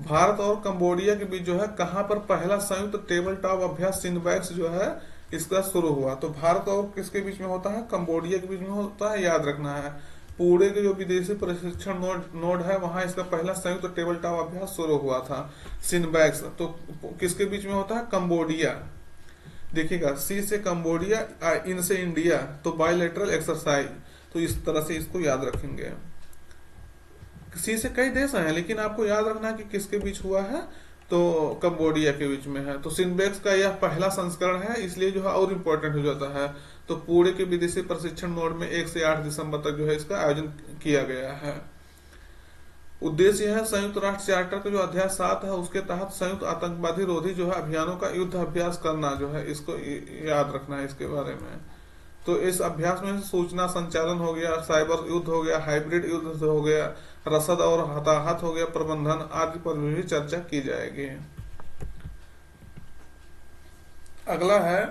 भारत और कंबोडिया के बीच जो है कहां पर पहला संयुक्त टेबल टॉप अभ्यास सिनबैक्स जो है इसका शुरू हुआ। तो भारत और किसके बीच में होता है, कंबोडिया के बीच में होता है, याद रखना है। पुणे के जो विदेशी प्रशिक्षण नोड है वहां इसका पहला संयुक्त टेबल टॉप अभ्यास शुरू हुआ था सिनबैक्स। तो किसके बीच में होता है, कंबोडिया। देखिएगा सी से कंबोडिया, इन से इंडिया, तो बायलैटरल एक्सरसाइज, तो इस तरह से इसको याद रखेंगे। सी से कई देश हैं लेकिन आपको याद रखना है कि किसके बीच हुआ है, तो कंबोडिया के बीच में है। तो सिनबैक्स का यह पहला संस्करण है, इसलिए जो है और इम्पोर्टेंट हो जाता है। तो पुणे के विदेशी प्रशिक्षण नोड में 1 से 8 दिसंबर तक जो है इसका आयोजन किया गया है। उद्देश्य है संयुक्त राष्ट्र चार्टर का जो अध्याय 7 है उसके तहत संयुक्त आतंकवादी रोधी जो है अभियानों का युद्ध अभ्यास करना जो है, इसको याद रखना है इसके बारे में। तो इस अभ्यास में सूचना संचालन हो गया, साइबर युद्ध हो गया, हाइब्रिड युद्ध हो गया, रसद और हताहत हो गया, प्रबंधन आदि पर भी चर्चा की जाएगी। अगला है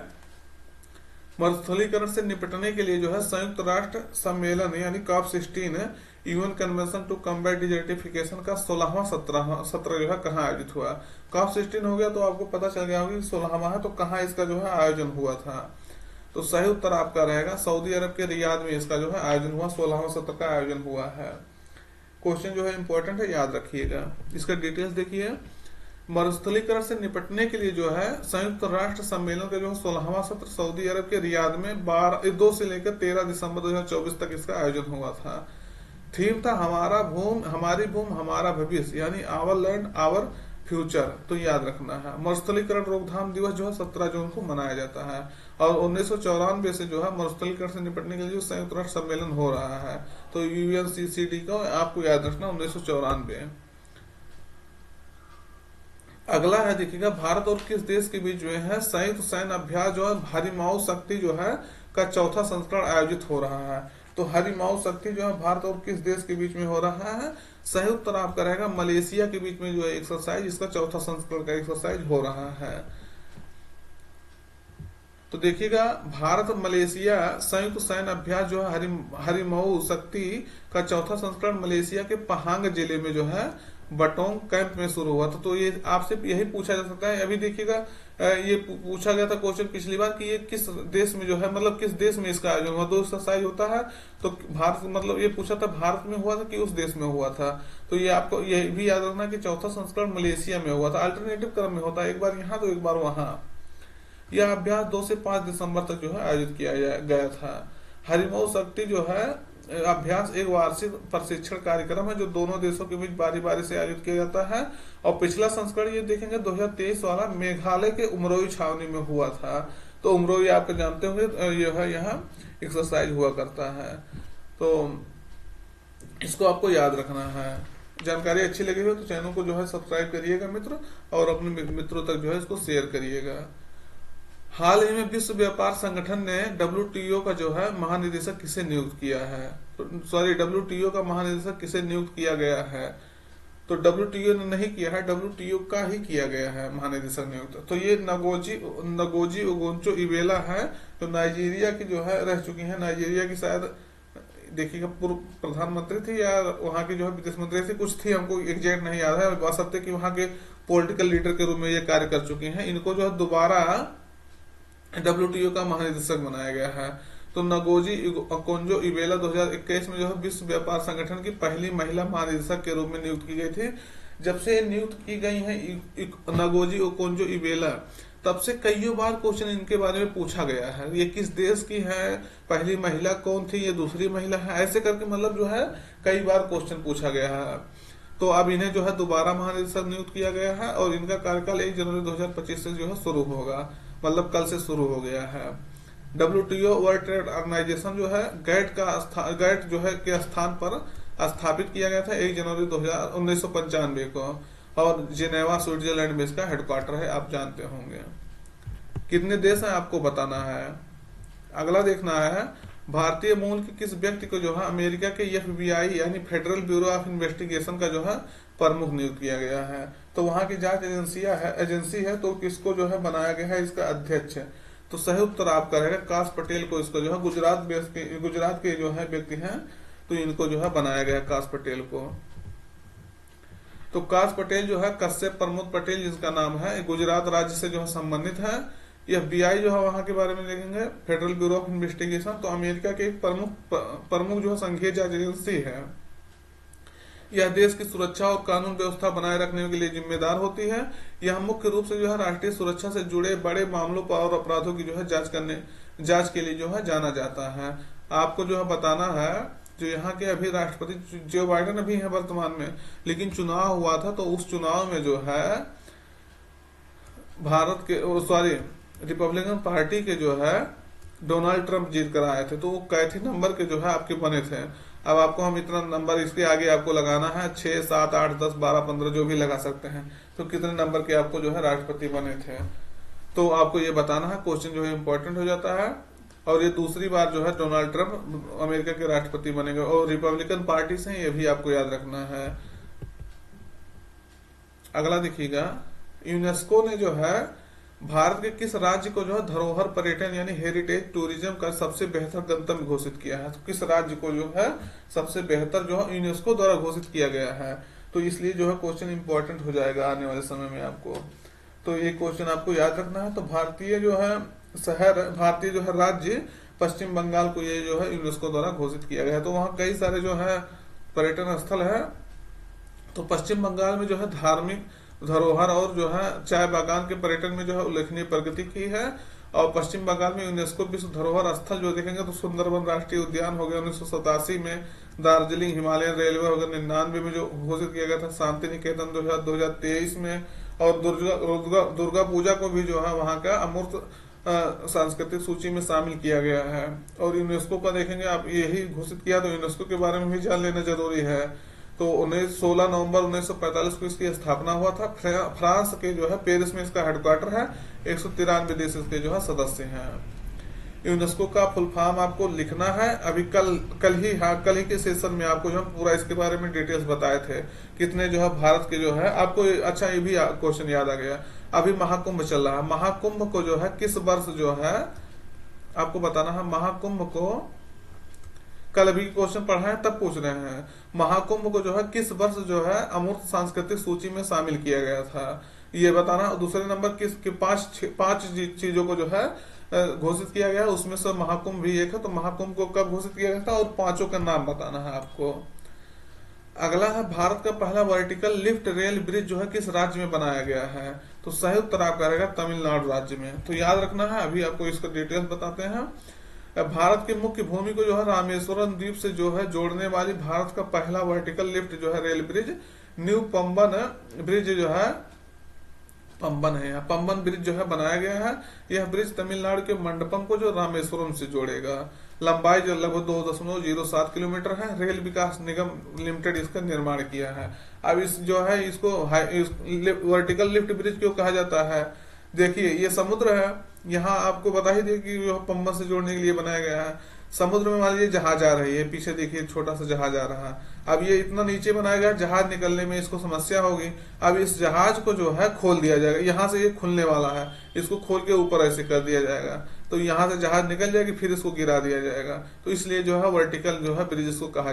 मरुस्थलीकरण से निपटने के लिए जो है संयुक्त राष्ट्र सम्मेलन यानी COP16 UN convention to combat desertification का 16वां सत्र जो है कहाँ आयोजित हुआ। COP16 हो गया तो आपको पता चल गया होगा कि 16वां है, तो कहाँ इसका जो है आयोजन हुआ था। तो सही उत्तर आपका रहेगा सऊदी अरब के रियाद में इसका जो है आयोजन हुआ, 16वां सत्र का आयोजन हुआ है। क्वेश्चन जो है इंपॉर्टेंट है, याद रखिएगा। इसका डिटेल्स देखिए। मरुस्थलीकरण से निपटने के लिए जो है संयुक्त राष्ट्र सम्मेलन का जो 16वां सत्र सऊदी अरब के रियाद में 2 से लेकर 13 दिसंबर 2024 तक इसका आयोजन हुआ था। थीम था हमारी भूमि हमारा भविष्य, यानी आवर लैंड आवर फ्यूचर, तो याद रखना है। मरुस्थलीकरण रोकथाम दिवस जो है 17 जून को मनाया जाता है। और 1994 से जो है मरुस्थलीकरण से निपटने के लिए जो संयुक्त राष्ट्र सम्मेलन हो रहा है, तो UNCCD का आपको याद रखना 1994। अगला है देखिएगा, भारत और किस देश के बीच जो है संयुक्त सैन्य अभ्यास जो है हरिमाऊ शक्ति जो है का चौथा संस्करण आयोजित हो रहा है। तो हरिमाऊ शक्ति जो है भारत और किस देश के बीच में हो रहा है? संयुक्त आपका रहेगा मलेशिया के बीच में जो है एक्सरसाइज, इसका चौथा संस्करण का एक्सरसाइज हो रहा है। तो देखिएगा, भारत मलेशिया संयुक्त सैन्य अभ्यास जो है हरिमऊ शक्ति का चौथा संस्करण मलेशिया के पहांग जिले में जो है बटोंग कैंप में शुरू हुआ था। तो ये आपसे यही पूछा जा सकता है। अभी देखिएगा, ये पूछा गया था क्वेश्चन पिछली बार कि ये किस देश में जो है, मतलब किस देश में इसका आयोजन हुआ, दो एक्सरसाइज होता है। तो भारत, मतलब ये पूछा था भारत में हुआ था कि उस देश में हुआ था। तो ये आपको ये भी याद रखना कि चौथा संस्करण मलेशिया में हुआ था। अल्टरनेटिव क्रम में होता है, एक बार यहाँ तो एक बार वहां। यह अभ्यास 2 से 5 दिसंबर तक जो है आयोजित किया गया था। हरिमऊ शक्ति जो है अभ्यास एक वार्षिक प्रशिक्षण कार्यक्रम है जो दोनों देशों के बीच बारी बारी से आयोजित किया जाता है। और पिछला संस्करण ये देखेंगे 2023 वाला मेघालय के उमरोई छावनी में हुआ था। तो उमरोई आप जानते होंगे, यह यहाँ एक्सरसाइज हुआ करता है। तो इसको आपको याद रखना है। जानकारी अच्छी लगी हो तो चैनल को जो है सब्सक्राइब करिएगा मित्र, और अपने मित्रों तक जो है इसको शेयर करिएगा। हाल ही में विश्व व्यापार संगठन ने WTO का जो है महानिदेशक किसे नियुक्त किया है? WTO का महानिदेशक किसे नियुक्त किया गया है? तो WTO ने नहीं किया है, WTO का ही किया गया है महानिदेशक नियुक्त। तो ये नगोजी ओगोंचो इवेला है, जो नाइजीरिया की जो है रह चुकी है। नाइजीरिया की शायद देखिएगा पूर्व प्रधानमंत्री थी या वहां की जो है विदेश मंत्री थी, कुछ थी, हमको एग्जैक्ट नहीं याद है। बात सकते कि वहां के पॉलिटिकल लीडर के रूप में ये कार्य कर चुकी हैं। इनको जो है दोबारा WTO का महानिदेशक बनाया गया है। तो नगोजी ओकोंजो इवेला 2021 में जो है विश्व व्यापार संगठन की पहली महिला महानिदेशक के रूप में नियुक्त की गई थी। जब से नियुक्त की गई है नगोजी ओकोंजो इवेला, तब से कई बार क्वेश्चन इनके बारे में पूछा गया है। ये किस देश की है, पहली महिला कौन थी, ये दूसरी महिला है, ऐसे करके मतलब जो है कई बार क्वेश्चन पूछा गया है। तो अब इन्हें जो है दोबारा महानिदेशक नियुक्त किया गया है और इनका कार्यकाल 1 जनवरी 2025 से जो है शुरू होगा, मतलब कल से शुरू हो गया है। WTO वर्ल्ड ट्रेड ऑर्गेनाइजेशन जो है गैट जो है के स्थान पर स्थापित किया गया था 1 जनवरी 1995 को, और जिनेवा स्विट्जरलैंड में इसका हेडक्वार्टर है, आप जानते होंगे। कितने देश हैं आपको बताना है। अगला देखना है, भारतीय मूल के किस व्यक्ति को जो है अमेरिका के FBI यानी फेडरल ब्यूरो ऑफ इन्वेस्टिगेशन का जो है प्रमुख नियुक्त किया गया है। तो वहां की जांच एजेंसी है, तो किसको जो है बनाया गया है इसका अध्यक्ष है। तो सही उत्तर आपका रहेगा काश पटेल को। इसको जो है गुजरात के जो है व्यक्ति हैं, तो इनको जो है बनाया गया काश पटेल को। तो काश पटेल जो है कश्यप प्रमोद पटेल जिसका नाम है, गुजरात राज्य से जो है संबंधित है। FBI जो है वहां के बारे में देखेंगे, फेडरल ब्यूरो ऑफ इन्वेस्टिगेशन, तो अमेरिका के एक प्रमुख जो है संघीय जांच एजेंसी है। यह देश की सुरक्षा और कानून व्यवस्था बनाए रखने के लिए जिम्मेदार होती है। यह मुख्य रूप से जो है राष्ट्रीय सुरक्षा से जुड़े बड़े मामलों पर और अपराधों की जो है जांच के लिए जो है जाना जाता है। आपको जो है बताना है, जो यहाँ के अभी राष्ट्रपति जो बाइडेन अभी है वर्तमान में, लेकिन चुनाव हुआ था तो उस चुनाव में जो है रिपब्लिकन पार्टी के जो है डोनाल्ड ट्रंप जीत कर आए थे। तो वो कैथी नंबर के जो है आपके बने थे। अब आपको हम इतना नंबर इसके आगे आपको लगाना है, 6, 7, 8, 10, 12, 15 जो भी लगा सकते हैं। तो कितने नंबर के आपको जो है राष्ट्रपति बने थे, तो आपको ये बताना है। क्वेश्चन जो है इंपॉर्टेंट हो जाता है। और ये दूसरी बार जो है डोनाल्ड ट्रंप अमेरिका के राष्ट्रपति बनेंगे और रिपब्लिकन पार्टी से, ये भी आपको याद रखना है। अगला देखिएगा, यूनेस्को ने जो है भारत के किस राज्य को जो है धरोहर पर्यटन यानी हेरिटेज टूरिज्म का सबसे बेहतर गंतव्य घोषित किया है? तो किस राज्य को जो है सबसे बेहतर जो है यूनेस्को द्वारा घोषित किया गया है? तो इसलिए जो है क्वेश्चन इंपॉर्टेंट हो जाएगा आने वाले समय में आपको। तो ये क्वेश्चन आपको याद रखना है। तो भारतीय जो है राज्य पश्चिम बंगाल को ये जो है यूनेस्को द्वारा घोषित किया गया है। तो वहाँ कई सारे जो है पर्यटन स्थल है। तो पश्चिम बंगाल में जो है धार्मिक धरोहर और जो है चाय बागान के पर्यटन में जो है उल्लेखनीय प्रगति की है। और पश्चिम बंगाल में यूनेस्को विश्व धरोहर स्थल जो देखेंगे तो सुंदरबन राष्ट्रीय उद्यान हो गया 1987 में, दार्जिलिंग हिमालयन रेलवे हो गया 99 में जो घोषित किया गया था, शांति निकेतन 2023 में, और दुर्गा पूजा को भी जो है वहाँ का अमूर्त सांस्कृतिक सूची में शामिल किया गया है। और यूनेस्को का देखेंगे आप, यही घोषित किया तो यूनेस्को के बारे में भी जान लेना जरूरी है। तो 16 नवंबर 1945 को इसकी स्थापना हुआ था। फ्रांस के जो है पेरिस में इसका हेडक्वार्टर है। 193 देश इसके जो है सदस्य हैं। यूनेस्को का फुल फॉर्म आपको लिखना है। अभी कल ही के सेशन में आपको जो पूरा इसके बारे में डिटेल्स बताए थे, कितने जो है भारत के जो है आपको। अच्छा, ये भी क्वेश्चन याद आ गया, अभी महाकुंभ चल रहा है। महाकुंभ को जो है किस वर्ष जो है आपको बताना है। महाकुंभ को कल अभी क्वेश्चन पढ़ा है तब पूछ रहे हैं। महाकुंभ को जो है किस वर्ष जो है अमूर्त सांस्कृतिक सूची में शामिल किया गया था, ये बताना। दूसरे नंबर किस पांच चीजों को जो है घोषित किया गया, उसमें से महाकुंभ भी एक है। तो महाकुंभ को कब घोषित किया गया था और पांचों का नाम बताना है आपको। अगला है, भारत का पहला वर्टिकल लिफ्ट रेल ब्रिज जो है किस राज्य में बनाया गया है। तो सही उत्तर आपका रहेगा तमिलनाडु राज्य में। तो याद रखना है, अभी आपको इसका डिटेल्स बताते हैं। भारत की मुख्य भूमि को जो है रामेश्वरम द्वीप से जो है जोड़ने वाली भारत का पहला वर्टिकल लिफ्ट जो है rail bridge new Pamban bridge जो है, पंबन है, पंबन ब्रिज जो है बनाया गया है। यह ब्रिज तमिलनाडु के मंडपम को जो रामेश्वरम से जोड़ेगा। लंबाई जो लगभग 2.07 किलोमीटर है। रेल विकास निगम लिमिटेड इसका निर्माण किया है। अब इस जो है इसको वर्टिकल लिफ्ट ब्रिज क्यों कहा जाता है, देखिए ये समुद्र है, यहाँ आपको बता ही दे कि पंबन से जोड़ने के लिए बनाया गया है। समुद्र में मान लीजिए जहाज आ रही है, पीछे देखिए छोटा सा जहाज आ रहा है। अब ये इतना नीचे बनाया गया, जहाज निकलने में इसको समस्या होगी। अब इस जहाज को जो है खोल दिया जाएगा, यहाँ से ये खुलने वाला है, इसको खोल के ऊपर ऐसे कर दिया जाएगा, तो यहाँ से जहाज निकल जाएगी, फिर इसको गिरा दिया जाएगा। तो इसलिए जो है वर्टिकल जो है ब्रिज को कहा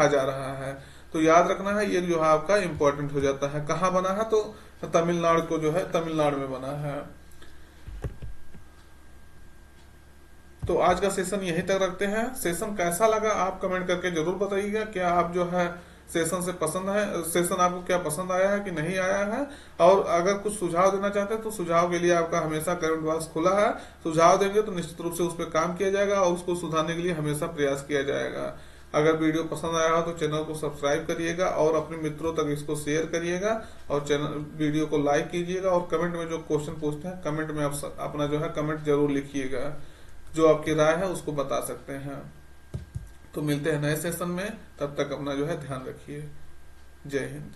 जा रहा है। तो याद रखना है, ये जो है आपका इंपॉर्टेंट हो जाता है। कहाँ बना है, तो तमिलनाडु को जो है तमिलनाडु में बना है। तो आज का सेशन यहीं तक रखते हैं। सेशन कैसा लगा आप कमेंट करके जरूर बताइएगा। क्या आप जो है सेशन से पसंद है, सेशन आपको क्या पसंद आया है कि नहीं आया है, और अगर कुछ सुझाव देना चाहते हैं तो सुझाव के लिए आपका हमेशा कमेंट बॉक्स खुला है। सुझाव देंगे तो निश्चित रूप से उस पर काम किया जाएगा और उसको सुधारने के लिए हमेशा प्रयास किया जाएगा। अगर वीडियो पसंद आया हो तो चैनल को सब्सक्राइब करिएगा और अपने मित्रों तक इसको शेयर करिएगा, और वीडियो को लाइक कीजिएगा। और कमेंट में जो क्वेश्चन पूछते हैं, कमेंट में आप अपना जो है कमेंट जरूर लिखिएगा, जो आपकी राय है उसको बता सकते हैं। तो मिलते हैं नए सेशन में, तब तक अपना जो है ध्यान रखिए। जय हिंद।